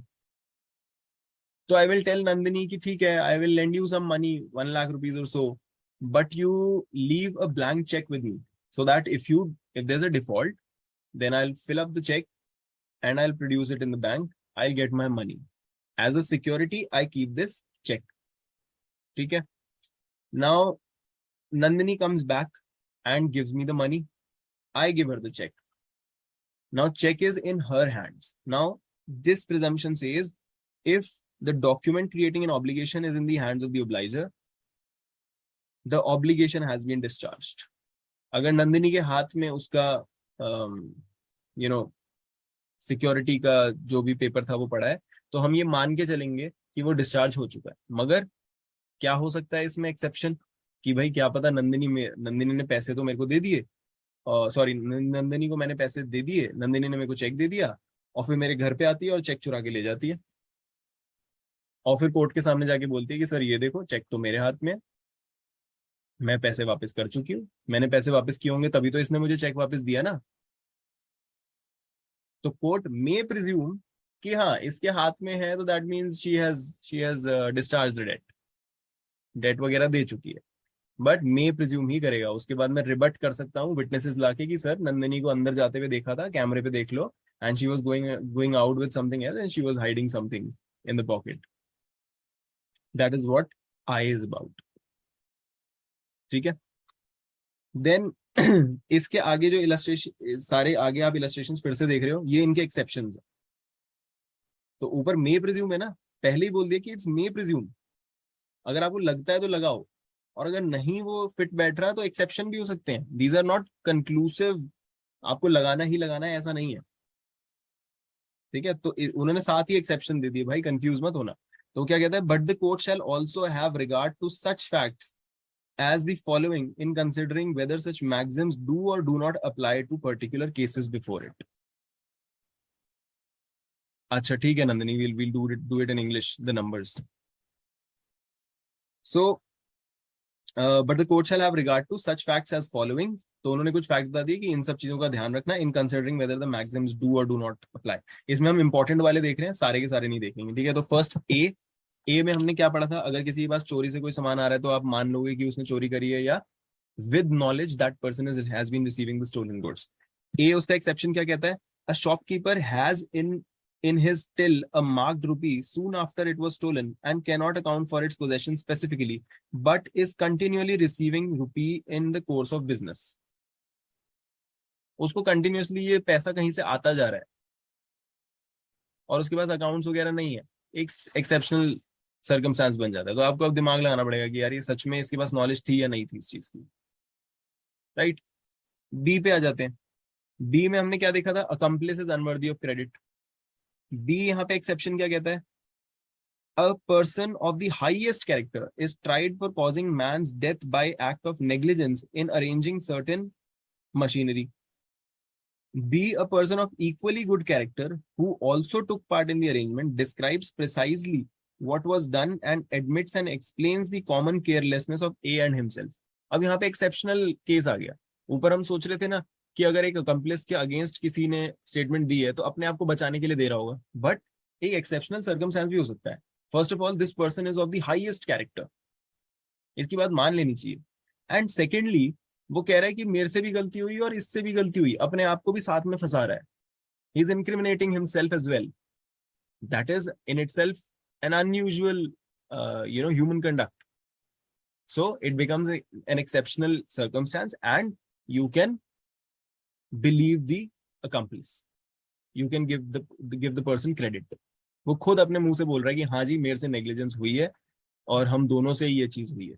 तो आई विल टेल नंदिनी कि ठीक है, I will lend you some money, 1 lakh rupees और so, but you leave a blank cheque with me, so that if there's a default, then I'll fill up the check and I'll produce it in the bank, I'll get my money as a security, I keep this check। ठीक है, now Nandini comes back and gives me the money, I give her the check, now check is in her hands। Now this presumption says if the document creating an obligation is in the hands of the obliger, the obligation has been discharged। अगर नंदिनी के हाथ में उसका security का जो भी paper था वो पड़ा है, तो हम ये मान के चलेंगे कि वो डिस्चार्ज हो चुका है। मगर क्या हो सकता है इसमें एक्सेप्शन, कि भाई क्या पता नंदिनी ने पैसे तो मेरे को दे दिए, सॉरी, नंदिनी को मैंने पैसे दे दिए, नंदिनी ने मेरे को चेक दे दिया, और फिर मेरे घर पे आती है और चेक चुरा के ले जाती है, और फिर कोर्ट के सामने जाके बोलती है कि सर ये देखो चेक तो मेरे हाथ में है, मैं पैसे वापस कर चुकी हूँ, मैंने पैसे वापस किए होंगे तभी तो इसने मुझे चेक वापस दिया ना। तो कोर्ट मे प्रिज्यूम कि हाँ इसके हाथ में है, तो that means she has discharge the debt वगैरह दे चुकी है, बट मे प्रिज्यूम ही करेगा। उसके बाद मैं रिबट कर सकता हूँ विटनेसेस लाके कि सर नंदिनी को अंदर जाते हुए देखा था, कैमरे पे देख लो, and she was going out with something else and she was hiding something in the pocket. That is what I is about. ठीक है, देन इसके आगे जो इलस्ट्रेशन, सारे आगे आप इलस्ट्रेशन फिर से देख रहे हो, ये इनके एक्सेप्शन है। तो ऊपर मे प्रिज्यूम है ना, पहले ही बोल दिया कि इट्स मे प्रिज्यूम, अगर आपको लगता है तो लगाओ, और अगर नहीं वो फिट बैठ रहा तो एक्सेप्शन भी हो सकते हैं। दीज आर नॉट कंक्लूसिव, आपको लगाना ही लगाना है ऐसा नहीं है। ठीक है, तो उन्होंने साथ ही एक्सेप्शन दे दिए, भाई कंफ्यूज मत होना। तो क्या कहता है, but the court shall also have regard to such facts as the following in considering whether such maxims do or do not apply to particular cases before it। अच्छा ठीक है Nandini, we'll do it in English, the numbers। So but the court shall have regard to such facts as following। तो उन्होंने कुछ fact बता दिए कि इन सब चीजों का ध्यान रखना in considering whether the maxims do or do not apply। इसमें हम इंपॉर्टेंट वाले देख रहे हैं, सारे के सारे नहीं देखेंगे। ठीक है, तो फर्स्ट ए में हमने क्या पढ़ा था, अगर किसी के पास चोरी से कोई सामान आ रहा है तो आप मान लोगे कि उसने चोरी करी है या with knowledge that person has been receiving the stolen goods. A उसका exception क्या कहता है? A shopkeeper has in his till a marked rupee soon after it was stolen and cannot account for its possession specifically, but is continually receiving rupee in the course of business. उसको continuously ये पैसा कहीं से आता जा रहा है और उसके पास अकाउंट्स वगैरह नहीं है, एक एक्सेप्शनल सर्कमस्टांस बन जाता है. तो आपको अब दिमाग लगाना पड़ेगा कि यार ये सच में इसके पास नॉलेज थी या नहीं थी इस चीज की. राइट. बी पे आ जाते हैं. बी में हमने क्या देखा था? Accomplice is unworthy of credit. B यहाँ पे एक्सेप्शन क्या कहता है? A person of the highest character is tried for causing man's death by act of negligence in arranging certain machinery. B, a person of equally good character who also took part in the arrangement describes precisely what was done and admits and explains the common carelessness of A and himself. अब यहाँ पे exceptional case आ गया. ऊपर हम सोच रहे थे ना कि अगर एक अकम्प्लिस के अगेंस्ट किसी ने स्टेटमेंट दी है तो अपने आप को बचाने के लिए दे रहा होगा, बट एक एक्सेप्शनल सर्कमस्टेंस भी हो सकता है. First of all, this person is of the highest character, इसकी बात मान लेनी चाहिए. एंड सेकेंडली, वो कह रहा है कि मेरे से भी गलती हुई और इससे भी गलती हुई, अपने आप को भी साथ में फंसा रहा है. He is incriminating himself as well. That is in itself an unusual human conduct. So it becomes an exceptional circumstance and you can believe the accomplice. You can give the person credit. वो खुद अपने मुंह से बोल रहा है कि हाँ जी मेरे से नेग्लिजेंस हुई है और हम दोनों से ये चीज हुई है.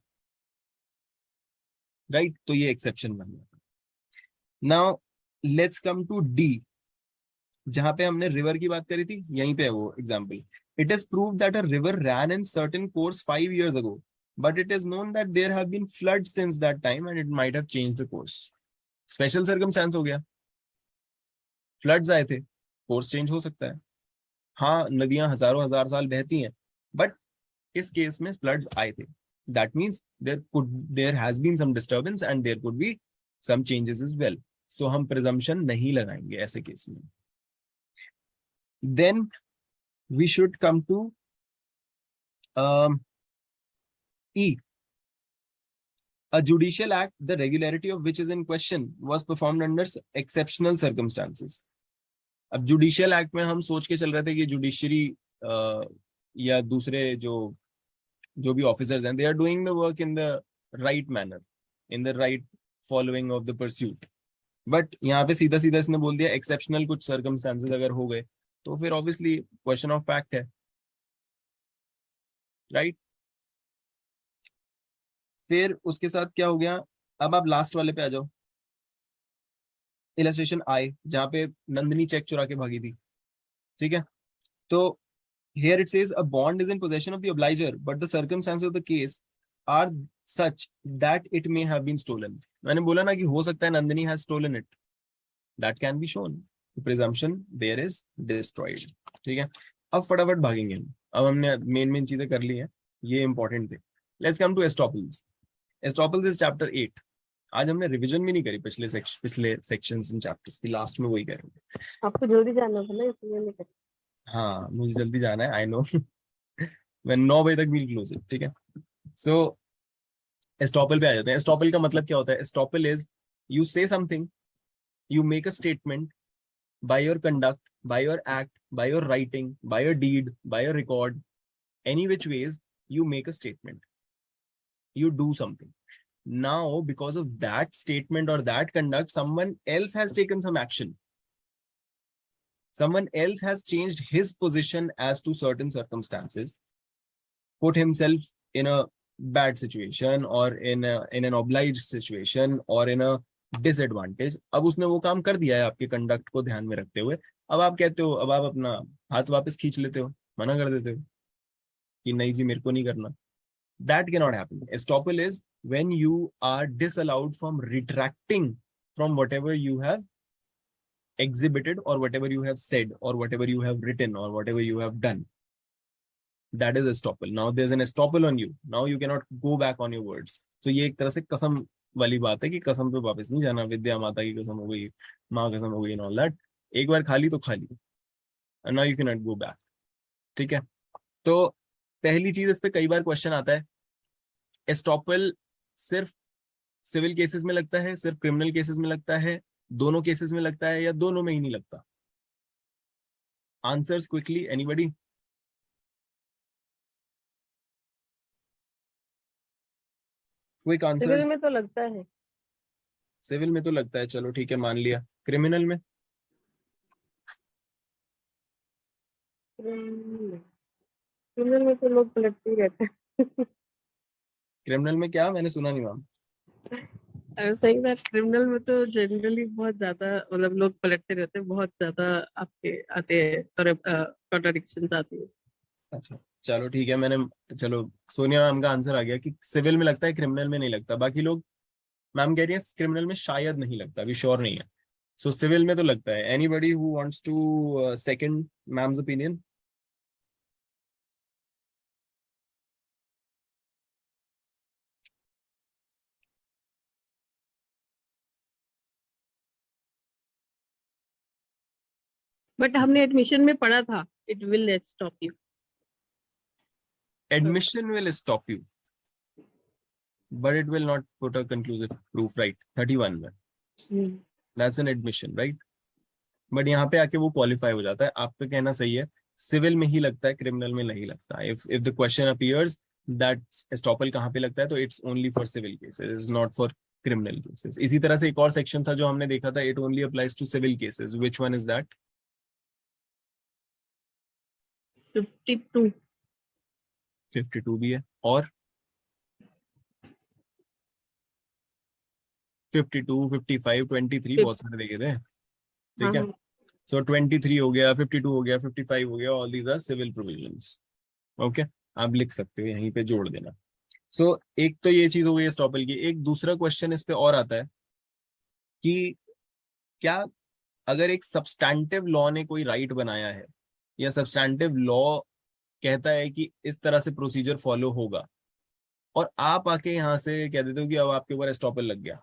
राइट. तो ये एक्सेप्शन बन गया. Now let's come to D, जहां पे हमने रिवर की बात करी थी. यहीं पे है वो example. It is proved that a river ran in certain course 5 years ago, but it is known that there have been floods since that time and it might have changed the course. Special circumstance हो गया. Floods आए थे, course change हो सकता है. हाँ, नदियां हजारों हजार साल बहती हैं, but इस केस में floods आए थे. That means there has been some disturbance and there could be some changes as well. So हम presumption नहीं लगाएंगे ऐसे केस में. Then we should come to E. A judicial act, the regularity of which is in question, was performed under exceptional circumstances. अब judicial act में हम सोच के चल रहे थे कि जुडिशरी या दूसरे जो भी ऑफिसर्स हैं, they are doing the work in the right manner, in the right following of the pursuit. But यहाँ पे सीधा सीधा इसने बोल दिया एक्सेप्शनल कुछ सर्कमस्टांसेस अगर हो गए तो फिर ऑब्वियसली क्वेश्चन ऑफ फैक्ट है. राइट. फिर उसके साथ क्या हो गया? अब आप लास्ट वाले पे आ जाओ. इलस्ट्रेशन आई, जहां पे नंदिनी चेक चुरा के भागी थी. ठीक है. तो here it says a bond is in possession of the obliger but the circumstances of the case are such that it may have been stolen. मैंने बोला ना कि हो सकता है Nandini has stolen it. That can be shown. The presumption there is destroyed. ठीक है. अब फटाफट भागेंगे हम. अब हमने मेन चीजें कर ली हैं, ये इंपॉर्टेंट थे. Let's come to estoppels. Estoppels is chapter 8. आज हमने रिवीजन भी नहीं करी पिछले सेक्शंस इन चैप्टर्स की. लास्ट में वही करेंगे. आपको जल्दी जाना था ना, इसलिए नहीं कर. हाँ, मुझे जल्दी जाना है, आई नो. मैं 9 बजे तक वील क्लोज इट. ठीक है. सो एस्टॉपल पे आ जाते हैं. एस्टॉपल का मतलब क्या होता है? Estoppel is you say something, you make a statement by your conduct, by your act, by your writing, by your deed, by your record, any which ways you make a statement, you do something. Now because of that statement or that conduct, someone else has taken some action, someone else has changed his position as to certain circumstances, put himself in a bad situation or in an obliged situation or in a disadvantage. अब उसने वो काम कर दिया है आपके conduct को ध्यान में रखते हुए. अब आप कहते हो, अब आप अपना हाथ वापस खींच लेते हो, मना कर देते हो कि नहीं जी मेरे को नहीं करना. That can not happen. Estoppel is when you are disallowed from retracting from whatever you have exhibited or whatever you have said or whatever you have written or whatever you have done. That is estoppel. Now there's an estoppel on you. Now you cannot go back on your words. So ये एक तरह से कसम वाली बात है कि कसम पे वापस नहीं जाना. विद्या माता की कसम हो गई, माँ कसम हो गई and all that. एक बार खाली तो खाली. And now you cannot go back. ठीक है. तो पहली चीज, इस पे कई बार क्वेश्चन आता है, एस्टॉपल सिर्फ सिविल केसेस में लगता है, सिर्फ क्रिमिनल केसेस में लगता है, दोनों केसेस में लगता है, या दोनों में ही नहीं लगता? Answers quickly, anybody? Quick civil answers. में तो लगता है। सिविल में तो लगता है, चलो ठीक है, मान लिया। क्रिमिनल में? क्रिमिनल में तो लोग पलटते ही रहते हैं। क्रिमिनल में क्या, मैंने सुना नहीं ma'am. I am saying that criminal में तो जनरली बहुत ज्यादा मतलब लोग पलटते रहते हैं, बहुत ज्यादा आपके आते हैं कॉन्ट्रडिक्शंस आती है। अच्छा चलो ठीक है, मैंने, चलो सोनिया मैम का आंसर आ गया कि सिविल में लगता है, क्रिमिनल में नहीं लगता। बाकी लोग, मैम कह रही है क्रिमिनल में शायद नहीं लगता, अभी श्योर नहीं है। सो सिविल में तो लगता है। Anybody who wants to second ma'am's opinion? But हमने एडमिशन में पढ़ा था it will stop you. Admission will stop you, but it will not put a conclusive proof, right? 31 में, that's an admission, right? But यहाँ पे आके वो qualify हो जाता है। आपका कहना सही है, सिविल में ही लगता है, क्रिमिनल में नहीं लगता। If the question appears that estoppel कहाँ पे लगता है, तो it's only for civil cases, not for criminal cases. इसी तरह से एक और सेक्शन था जो हमने देखा था, it only applies to civil cases. Which one is that? 52। 52 भी है, और 52, 55, 23 बहुत सारे देखे थे, ठीक है। सो 23 हो गया, 52 हो गया, 55 हो गया, all these are civil provisions. Okay, आप लिख सकते हो, यहीं पे जोड़ देना। सो एक तो ये चीज हो गई एस्टॉपल की। एक दूसरा क्वेश्चन इस पे और आता है कि क्या अगर एक सब्सटैंटिव लॉ ने कोई राइट बनाया है, या सब्सटैंटिव लॉ कहता है कि इस तरह से प्रोसीजर फॉलो होगा, और आप आके यहाँ से कह देते हो कि अब आपके ऊपर एस्टॉपल लग गया,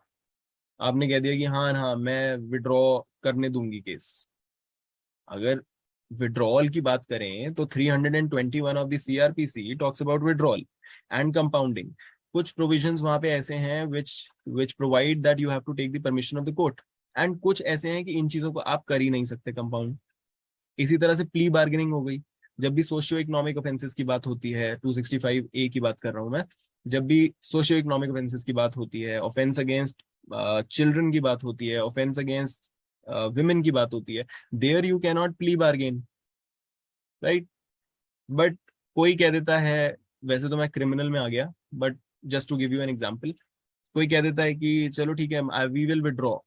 आपने कह दिया कि हाँ हाँ मैं विड्रॉ करने दूंगी केस। अगर विड्रॉल की बात करें तो 321 of the CrPC talks about withdrawal and compounding. कुछ प्रोविजंस वहां पे ऐसे हैं which provide that you have to take the permission of the court, and कुछ ऐसे हैं कि इन चीजों को आप कर ही नहीं सकते कंपाउंड। इसी तरह से प्ली बार्गेनिंग हो गई। जब भी सोशियो इकोनॉमिक ऑफेंसेस की बात होती है, 265A की बात कर रहा हूं मैं, जब भी सोशियो इकोनॉमिक ऑफेंसेस की बात होती है, ऑफेंस अगेंस्ट चिल्ड्रन की बात होती है, ऑफेंस अगेंस्ट विमेन की बात होती है, there you can not plea bargain, right? But कोई कह देता है, वैसे तो मैं क्रिमिनल में आ गया, but just to give you an example, कोई कह देता है कि चलो ठीक है, वी विल विड्रॉ,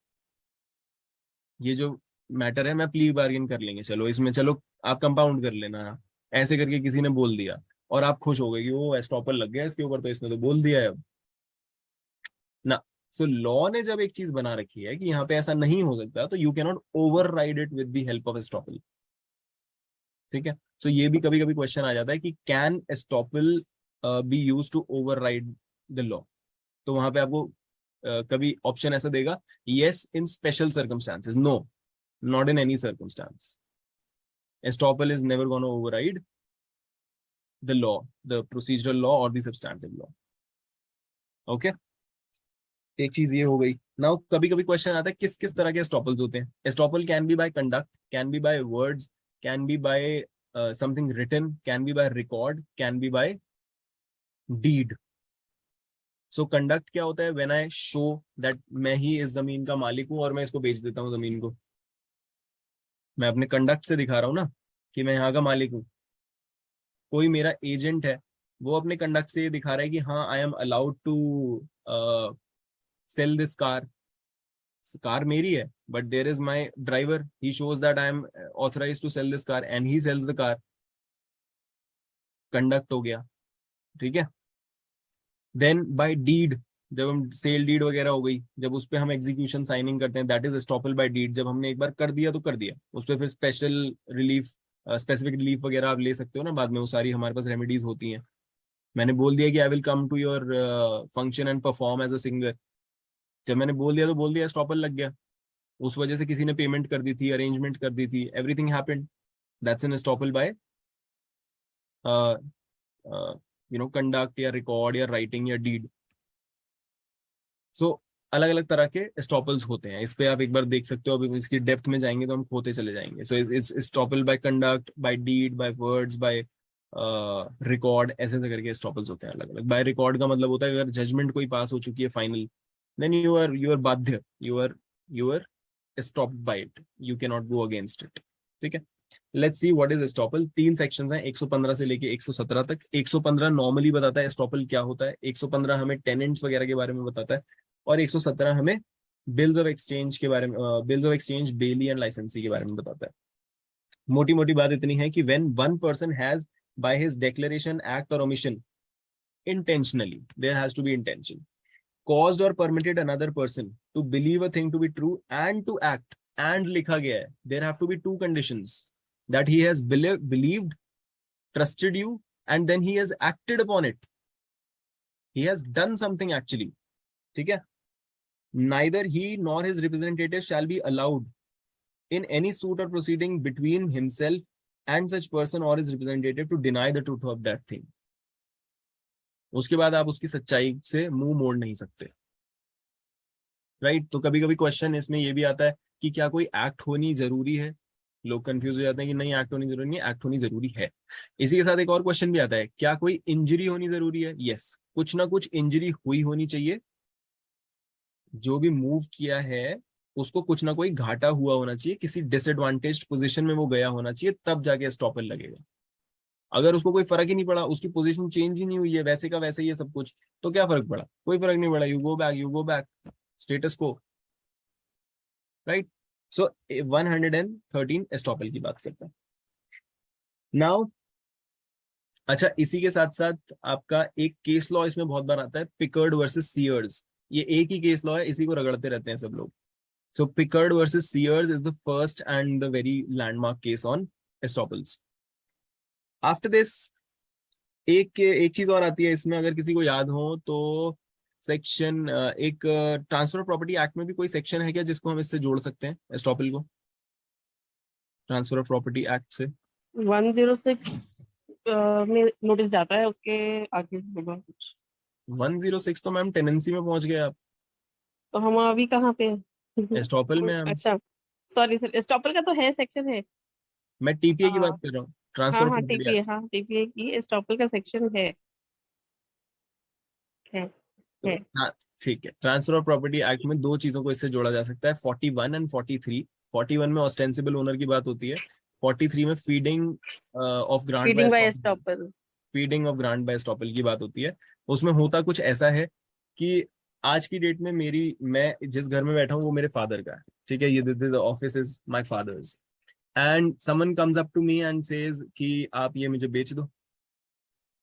ये जो मैटर है मैं प्ली बार्गेन कर लेंगे, चलो इसमें, चलो आप कंपाउंड कर लेना, ऐसे करके किसी ने बोल दिया, और आप खुश हो गए कि वो एस्टॉपल लग गया इसके ऊपर, तो इसने तो बोल दिया है अब ना। सो लॉ ने जब एक चीज बना रखी है कि यहाँ पे ऐसा नहीं हो सकता, तो you can not override it with the help of estoppel, ठीक है। सो ये भी कभी कभी क्वेश्चन आ जाता है कि can estoppel be use to override the law? तो वहां पे आपको कभी ऑप्शन ऐसा देगा, yes in special circumstances, no not in any circumstance. Estoppel is never going to override the law, the procedural law or the substantive law. Okay? एक चीज ये हो गई। नाउ कभी कभी क्वेश्चन आता है किस किस तरह के एस्टॉपल्स होते हैं। Estoppel can be by conduct, can be by words, can be by something written, can be by record, can be by deed. So conduct क्या होता है? व्हेन आई शो दैट मैं ही इस जमीन का मालिक हूं और मैं इसको बेच देता हूं जमीन को, मैं अपने कंडक्ट से दिखा रहा हूं ना कि मैं यहाँ का मालिक हूँ। कोई मेरा एजेंट है, वो अपने कंडक्ट से ये दिखा रहा है कि हाँ I am allowed to sell this car, car मेरी है, but there is my driver, he shows that I am authorised to sell this car and he sells the car, conduct हो गया, ठीक है। देन बाय डीड, जब हम sale deed वगैरह हो गई, जब उस पर हम एग्जीक्यूशन साइनिंग करते हैं, that is estoppel by deed. जब हमने एक बार कर दिया तो कर दिया, उस पर फिर स्पेशल रिलीफ, स्पेसिफिक रिलीफ वगैरह आप ले सकते हो ना बाद में, वो सारी हमारे पास रेमेडीज होती हैं। मैंने बोल दिया कि I will come to your function and perform as a singer, जब मैंने बोल दिया तो बोल दिया, एस्टॉपल लग गया। उस वजह से किसी ने पेमेंट कर दी थी, अरेंजमेंट कर दी थी, everything happened, that's an estoppel by conduct या रिकॉर्ड या राइटिंग या डीड। सो अलग अलग तरह के एस्टॉपल्स होते हैं। इस पे आप एक बार देख सकते हो, अभी इसकी डेप्थ में जाएंगे तो हम खोते चले जाएंगे। So it's estoppel by conduct, by deed, by words, by record, ऐसे ऐसे करके एस्टॉपल्स होते हैं अलग अलग। बाय रिकॉर्ड का मतलब होता है अगर जजमेंट कोई पास हो चुकी है फाइनल, देन यू आर बाध्य, you are stopped by it, you can not go against it. ठीक है, let's see what is estoppel. 3 sections हैं 115 से लेके 117 तक। 115 नॉर्मली बताता है एस्टॉपल क्या होता है, 115 हमें टेनेंट्स वगैरह के बारे में बताता है, और 117 हमें बिल्स ऑफ एक्सचेंज के बारे में, bills of exchange, bailee and licensee के बारे में बताता है। मोटी मोटी बात इतनी है कि when one person has by his declaration, act और omission intentionally, there has to be intention, caused or permitted another person to believe a thing to be true and to act, and लिखा गया है, there have to be 2 conditions, that he has believed, trusted you, and then he has acted upon it, he has done something actually। ठीक है, neither he nor his representative shall be allowed in any suit or proceeding between himself and such person or his representative to deny the truth of that thing। उसके बाद आप उसकी सच्चाई से मुंह मोड़ नहीं सकते, राइट। तो कभी कभी क्वेश्चन इसमें ये भी आता है कि क्या कोई एक्ट होनी जरूरी है। लोग कंफ्यूज हो जाते हैं कि नहीं एक्ट होनी जरूरी नहीं है, एक्ट होनी जरूरी है। इसी के साथ एक और क्वेश्चन भी आता है, क्या कोई इंजरी होनी जरूरी है। यस, कुछ ना कुछ इंजरी हुई होनी चाहिए, जो भी मूव किया है उसको कुछ ना कोई घाटा हुआ होना चाहिए, किसी डिसएडवांटेज पोजीशन में वो गया होना चाहिए, तब जाके स्टॉपर लगेगा। अगर उसको कोई फर्क ही नहीं पड़ा, उसकी पोजीशन चेंज ही नहीं हुई है, वैसे का वैसे ही है सब कुछ, तो क्या फर्क पड़ा, कोई फर्क नहीं पड़ा, यू गो बैक स्टेटस को, राइट। सो 113 एस्टॉपल की बात करता है नाउ। अच्छा, इसी के साथ साथ आपका एक केस लॉ इसमें बहुत बार आता है, पिकर्ड वर्सेस सीयर्स। ये एक ही केस लॉ है, इसी को रगड़ते रहते हैं सब लोग। So Pickard versus Sears is the first and the very landmark case on estoppels. After this एक चीज और आती है इसमें, अगर किसी को याद हो तो, सेक्शन एक ट्रांसफर ऑफ प्रॉपर्टी एक्ट में भी कोई सेक्शन है क्या जिसको हम इससे जोड़ सकते हैं एस्टॉपल को, ट्रांसफर ऑफ प्रॉपर्टी एक्ट से? 106 में नोटिस जाता है, उसके आगे होगा कुछ। 106 तो मैम टेनेंसी में पहुंच गए आप, तो हम अभी कहाँ पे हैं? एस्टॉपल में हम। अच्छा, सॉरी सर, एस्टॉपल का तो है, सेक्शन है। मैं टीपीए की बात हाँ कर रहा हूँ, ट्रांसफर हाँ ऑफ हाँ, प्रॉपर्टी टीपीए, एक्ट। हाँ टीपीए की एस्टॉपल का सेक्शन है तो है। हाँ, ठीक है, ट्रांसफर ऑफ प्रॉपर्टी एक्ट में 2 चीजों को इससे जोड़ा जा सकता है, 41 एंड 43। 41 में ऑस्टेंसिबल ओनर की बात होती है, 43 में feeding of grant by feeding by estoppel, estoppel. Feeding of grant by estoppel की बात होती है। उसमें होता कुछ ऐसा है कि आज की डेट में मैं जिस घर में बैठा हूँ वो मेरे फादर का है, ठीक है, ये the office is my father's, and someone comes up to me and says कि आप ये मुझे बेच दो।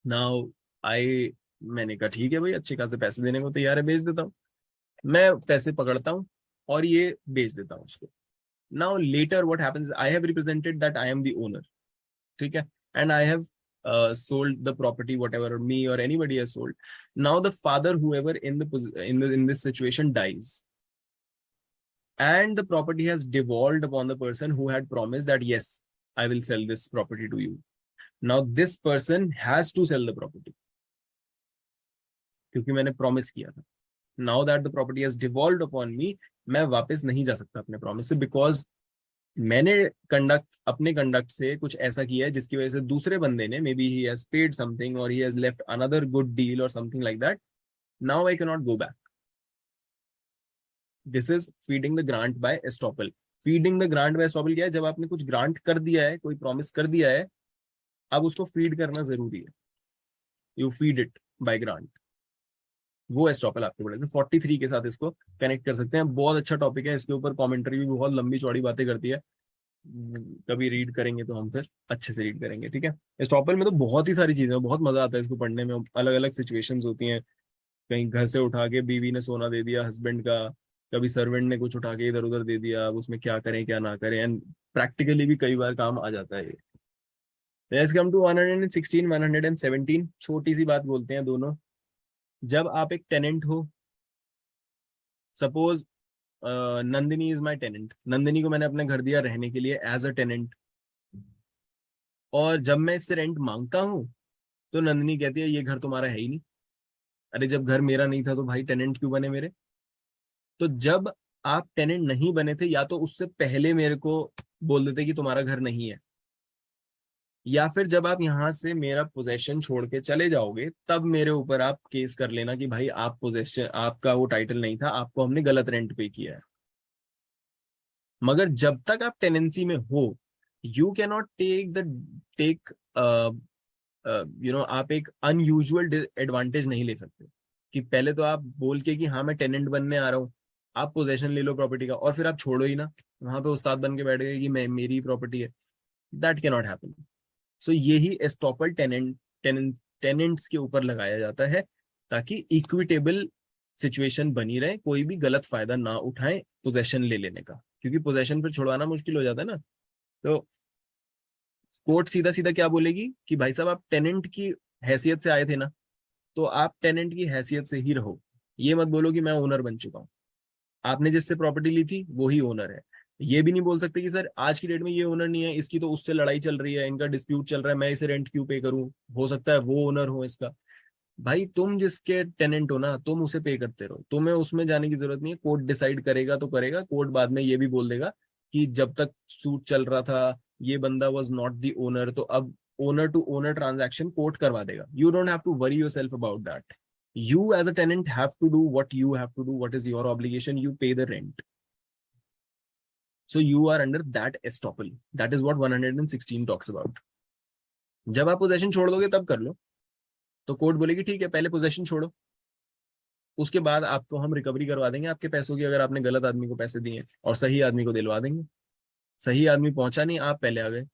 नाउ आई मैंने कहा ठीक है भाई, अच्छे खासे पैसे देने को तैयार है, बेच देता हूँ। मैं पैसे पकड़ता हूँ और ये बेच देता हूँ उसको। Now later what happens, I have represented that I am the owner, ठीक है, and I have sold the property, whatever me or anybody has sold. Now the father, whoever in this situation, dies, and the property has devolved upon the person who had promised that yes, I will sell this property to you. Now this person has to sell the property क्योंकि मैंने promise किया था। Now that the property has devolved upon me, मैं वापस नहीं जा सकता अपने प्रॉमिस से, बिकॉज मैंने अपने कंडक्ट से कुछ ऐसा किया है जिसकी वजह से दूसरे बंदे ने, may be he has paid something or he has left another good deal or something like that. Now I can not go back. This is feeding the grant by estoppel. Feeding the grant by estoppel क्या है, जब आपने कुछ grant कर दिया है, कोई promise कर दिया है, अब उसको फीड करना जरूरी है, you feed it by grant, वो एस्टॉपल आपको बोले। 43 के साथ इसको कनेक्ट कर सकते हैं। बहुत अच्छा टॉपिक है, इसके ऊपर कमेंट्री भी बहुत लंबी चौड़ी बातें करती है, कभी रीड करेंगे तो हम फिर अच्छे से रीड करेंगे, ठीक है। एस्टॉपल में तो बहुत ही सारी चीजें, बहुत मजा आता है इसको पढ़ने में, अलग अलग सिचुएशंस होती हैं, कहीं घर से उठा के बीवी ने सोना दे दिया हस्बैंड का, कभी सर्वेंट ने कुछ उठा के इधर उधर दे दिया, अब उसमें क्या करें क्या ना करें, एंड प्रैक्टिकली भी कई बार काम आ जाता है ये। Let's come to 116 117। छोटी सी बात बोलते हैं दोनों। जब आप एक टेनेंट हो, suppose Nandini is my tenant, Nandini को मैंने अपने घर दिया रहने के लिए एज अ टेनेंट, और जब मैं इससे रेंट मांगता हूँ तो नंदिनी कहती है ये घर तुम्हारा है ही नहीं। अरे जब घर मेरा नहीं था तो भाई टेनेंट क्यों बने मेरे? तो जब आप टेनेंट नहीं बने थे, या तो उससे पहले मेरे को बोल देते कि तुम्हारा घर नहीं है, या फिर जब आप यहाँ से मेरा पोजेशन छोड़ के चले जाओगे तब मेरे ऊपर आप केस कर लेना कि भाई आप पोजेशन, आपका वो टाइटल नहीं था, आपको हमने गलत रेंट पे किया है। मगर जब तक आप टेनेंसी में हो, यू कैन नॉट टेक आप एक अनयूजुअल एडवांटेज नहीं ले सकते कि पहले तो आप बोल के कि हाँ मैं टेनेंट बनने आ रहा हूँ, आप पोजेशन ले लो प्रॉपर्टी का और फिर आप छोड़ो ही ना, वहां पे उस्ताद बन के बैठ गए कि मैं मेरी प्रॉपर्टी है। That can not happen. So यही एस्टॉपल टेनेंट्स के ऊपर लगाया जाता है ताकि इक्विटेबल सिचुएशन बनी रहे, कोई भी गलत फायदा ना उठाए पोजेशन ले लेने का, क्योंकि पोजेशन फिर छुड़वाना मुश्किल हो जाता है ना। तो कोर्ट सीधा सीधा क्या बोलेगी कि भाई साहब आप टेनेंट की हैसियत से आए थे ना, तो आप टेनेंट की हैसियत से ही रहो, ये मत बोलो कि मैं ओनर बन चुका हूँ। आपने जिससे प्रॉपर्टी ली थी वो ही ओनर है। ये भी नहीं बोल सकते कि सर आज की डेट में ये ओनर नहीं है, इसकी तो उससे लड़ाई चल रही है, इनका डिस्प्यूट चल रहा है, मैं इसे रेंट क्यों पे करूं, हो सकता है वो ओनर हो इसका। भाई तुम जिसके टेनेंट हो ना, तुम उसे पे करते रहो, तुम्हें उसमें जाने की जरूरत नहीं है। कोर्ट डिसाइड करेगा तो करेगा, कोर्ट बाद में ये भी बोल देगा कि जब तक सूट चल रहा था ये बंदा वॉज नॉट द ओनर, तो अब owner to owner transaction court करवा देगा। You don't have to worry yourself about that. You as a tenant have to do what you have to do, what is your obligation, you pay the rent. So you are under that estoppel. That is what 116 talks about. जब आप possession छोड़ दोगे तब कर लो, तो court बोलेगी ठीक है पहले पोजेशन छोड़ो, उसके बाद आपको हम रिकवरी करवा देंगे आपके पैसों की, अगर आपने गलत आदमी को पैसे दिए, और सही आदमी को दिलवा देंगे। सही आदमी पहुंचा नहीं, आप पहले आ गए,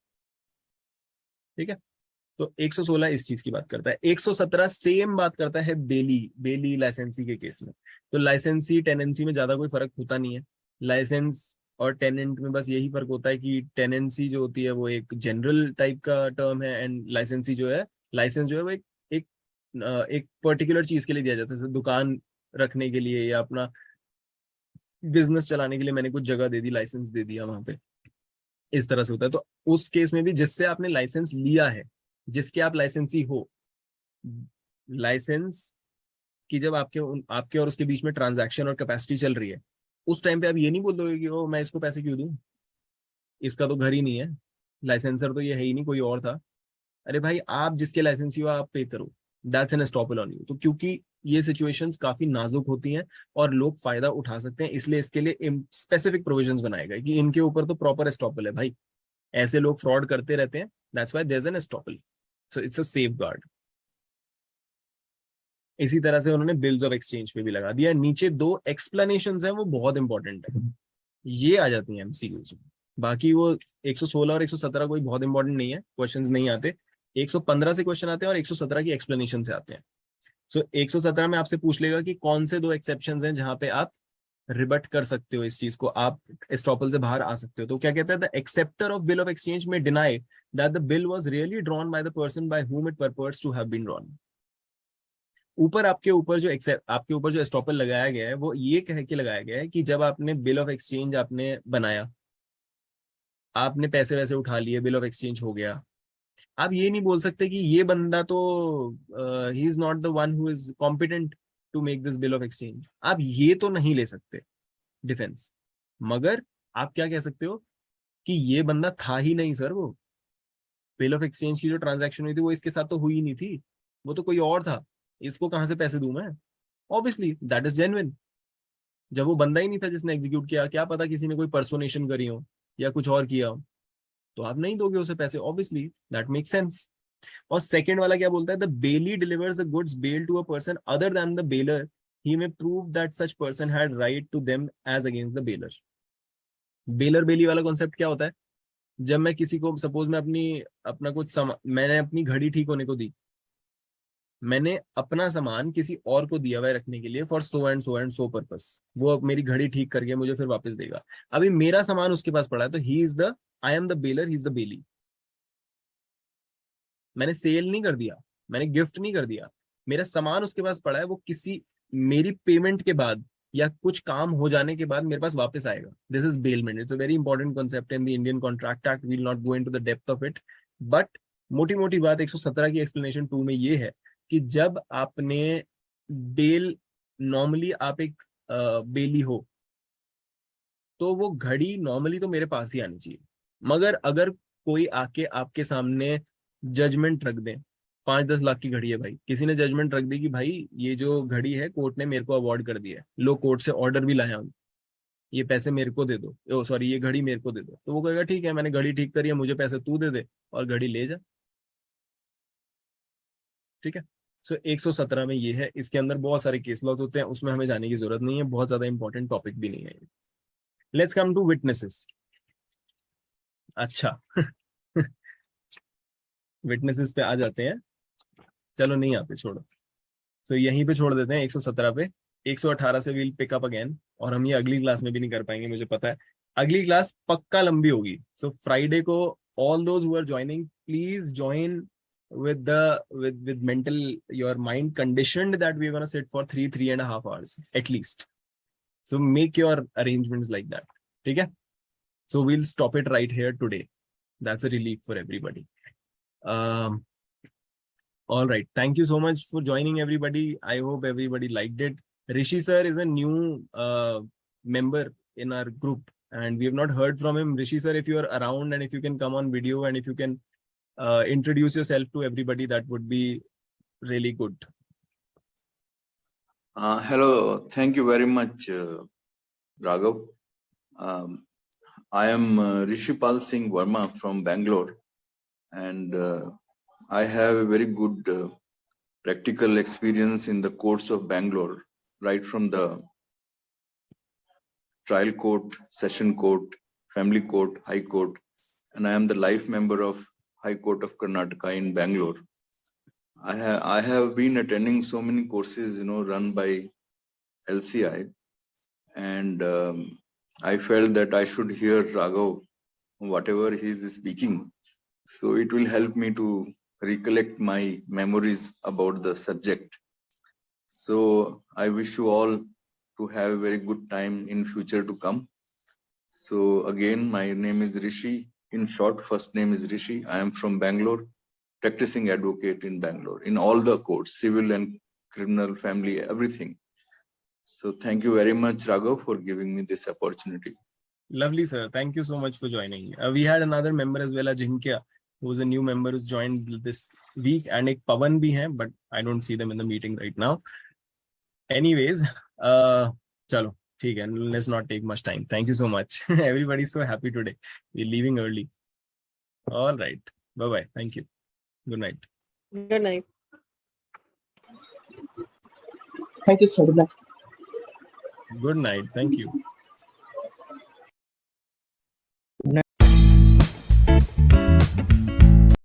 ठीक है। तो 116 इस चीज की बात करता है। 117 सेम बात करता है बेली लाइसेंसी के केस में। तो लाइसेंसी टेनेंसी में ज्यादा कोई फर्क होता नहीं है। लाइसेंस और टेनेंट में बस यही फर्क होता है कि टेनेंसी जो होती है वो एक जनरल टाइप का टर्म है, एंड लाइसेंसी जो है, लाइसेंस जो है वो एक पर्टिकुलर चीज के लिए दिया जाता है, जैसे दुकान रखने के लिए या अपना बिजनेस चलाने के लिए मैंने कुछ जगह दे दी, लाइसेंस दे दिया वहां पे, इस तरह से होता है। तो उस केस में भी जिससे आपने लाइसेंस लिया है, जिसके आप लाइसेंसी हो, लाइसेंस की जब आपके और उसके बीच में ट्रांजैक्शन और कैपेसिटी चल रही है, उस टाइम पे आप ये नहीं बोल दोगे कि ओ मैं इसको पैसे क्यों दूं, इसका तो घर ही नहीं है, लाइसेंसर तो ये है ही नहीं, कोई और था। अरे भाई आप जिसके लाइसेंसी हो आप पे करो, that's an estoppel on you. तो क्योंकि ये सिचुएशंस काफी नाजुक होती हैं और लोग फायदा उठा सकते हैं, इसलिए इसके लिए स्पेसिफिक प्रोविजंस बनाए गए कि इनके ऊपर तो प्रॉपर एस्टॉपल है भाई, ऐसे लोग फ्रॉड करते रहते हैं, that's why there is an estoppel. So it's a safeguard. इसी तरह से उन्होंने बिल्स ऑफ एक्सचेंज पे भी लगा दिया। नीचे दो एक्सप्लेनेशंस हैं वो बहुत इंपॉर्टेंट है, ये आ जाती हैं एमसीक्यूज में। बाकी वो 116 और 117 कोई बहुत इंपॉर्टेंट नहीं है, क्वेश्चंस नहीं आते। 115 से क्वेश्चन आते हैं और 117 की एक्सप्लेनेशन से आते हैं। सो 117 में आपसे पूछ लेगा कि कौन से दो एक्सेप्शंस हैं जहां पे आप रिबट कर सकते हो, इस चीज को आप एस्टॉपल से बाहर आ सकते हो। तो क्या कहता है, the acceptor of bill of exchange में deny that the bill was really drawn by the person by whom it purports to have been drawn। ऊपर आपके ऊपर जो एस्टॉपल लगाया गया है वो ये कह के लगाया गया है कि जब आपने बिल ऑफ एक्सचेंज आपने बनाया, आपने पैसे वैसे उठा लिए, बिल ऑफ एक्सचेंज हो गया, आप ये नहीं बोल सकते कि ये बंदा तो he is not the one who is competent to make this bill of exchange. आप ये तो नहीं ले सकते डिफेंस, मगर आप क्या कह सकते हो कि ये बंदा था ही नहीं सर, वो बिल ऑफ एक्सचेंज की जो ट्रांजैक्शन हुई थी वो इसके साथ तो हुई नहीं थी, वो तो कोई और था, इसको कहां से पैसे दूं मैं। Obviously that is genuine. जब वो बंदा ही नहीं था जिसने एग्जीक्यूट किया, क्या पता किसी ने कोई पर्सोनेशन करी हो या कुछ और किया हो, तो आप नहीं दोगे उसे पैसे, ऑब्वियसली दैट मेक सेंस। और सेकंड वाला क्या बोलता है, the bailee delivers the goods bailed to a person other than the bailor, he may prove that such person had right to them as against the bailor. Bailor bailee वाला concept क्या होता है, जब मैं किसी को सपोज मैं अपना मैंने अपनी घड़ी ठीक होने को दी, मैंने अपना सामान किसी और को दिया हुआ है रखने के लिए for so and so purpose, वो मेरी घड़ी ठीक करके मुझे फिर वापस देगा। अभी मेरा सामान उसके पास पड़ा है, तो he is the I am the bailor, he is the belly. मैंने सेल नहीं कर दिया, मैंने गिफ्ट नहीं कर दिया, मेरा सामान उसके पास पड़ा है, वो किसी मेरी पेमेंट के बाद या कुछ काम हो जाने के बाद मेरे पास वापस आएगा। This is bailment, it's a very important concept in the Indian Contract Act, we will not go into the depth of it, but मोटी मोटी बात 117 की एक्सप्लेनेशन 2 में ये है कि जब आपने बेल, नॉर्मली आप एक बेली हो, तो वो घड़ी नॉर्मली तो मेरे पास ही आनी चाहिए, मगर अगर कोई आके आपके सामने जजमेंट रख दे, 5-10 लाख की घड़ी है भाई, किसी ने जजमेंट रख दी कि भाई ये जो घड़ी है कोर्ट ने मेरे को अवार्ड कर दिया है, लो कोर्ट से ऑर्डर भी लाया हूँ, ये पैसे मेरे को दे दो, ओ सॉरी ये घड़ी मेरे को दे दो, तो वो कहेगा ठीक है मैंने घड़ी ठीक करी है, मुझे पैसे तू दे दे और घड़ी ले जा। ठीक है। सो 117 में ये है, इसके अंदर बहुत सारे केस लॉज होते हैं, उसमें हमें जाने की जरूरत नहीं है, बहुत ज्यादा इंपॉर्टेंट टॉपिक भी नहीं है। Let's come to witnesses. अच्छा विटनेसेस पे आ जाते हैं, चलो नहीं आते छोड़ो। सो यहीं पे छोड़ देते हैं 117 पे। 118 से वील पिकअप अगेन, और हम ये अगली क्लास में भी नहीं कर पाएंगे मुझे पता है, अगली क्लास पक्का लंबी होगी। सो फ्राइडे को all those who are joining please join with with mental your mind conditioned that we are going to sit for 3.5 hours at least. So make your arrangements like that. ठीक है? So we'll stop it right here today. That's a relief for everybody. All right. Thank you so much for joining, everybody. I hope everybody liked it. Rishi sir is a new member in our group, and we have not heard from him. Rishi sir, if you are around and if you can come on video and if you can introduce yourself to everybody, that would be really good. Hello, thank you very much, Raghav. I am Rishipal Singh Verma from Bangalore, and I have a very good practical experience in the courts of Bangalore, right from the trial court, session court, family court, high court, and I am the life member of High Court of Karnataka in Bangalore. I have been attending so many courses, run by LCI, and I felt that I should hear Raghav, whatever he is speaking. So it will help me to recollect my memories about the subject. So I wish you all to have a very good time in future to come. So again, my name is Rishi. In short, first name is Rishi. I am from Bangalore, practicing advocate in Bangalore, in all the courts, civil and criminal, family, everything. So thank you very much, Raghav, for giving me this opportunity. Lovely, sir. Thank you so much for joining. We had another member as well, Ajinkya, who is a new member who's joined this week, and ek Pawan bhi hai, but I don't see them in the meeting right now. Anyways, chalo, theek hai, let's not take much time. Thank you so much. Everybody's so happy today. We're leaving early. All right. Bye-bye. Thank you. Good night. Good night. Thank you, sir. Good night. Good night. Thank you. Good night.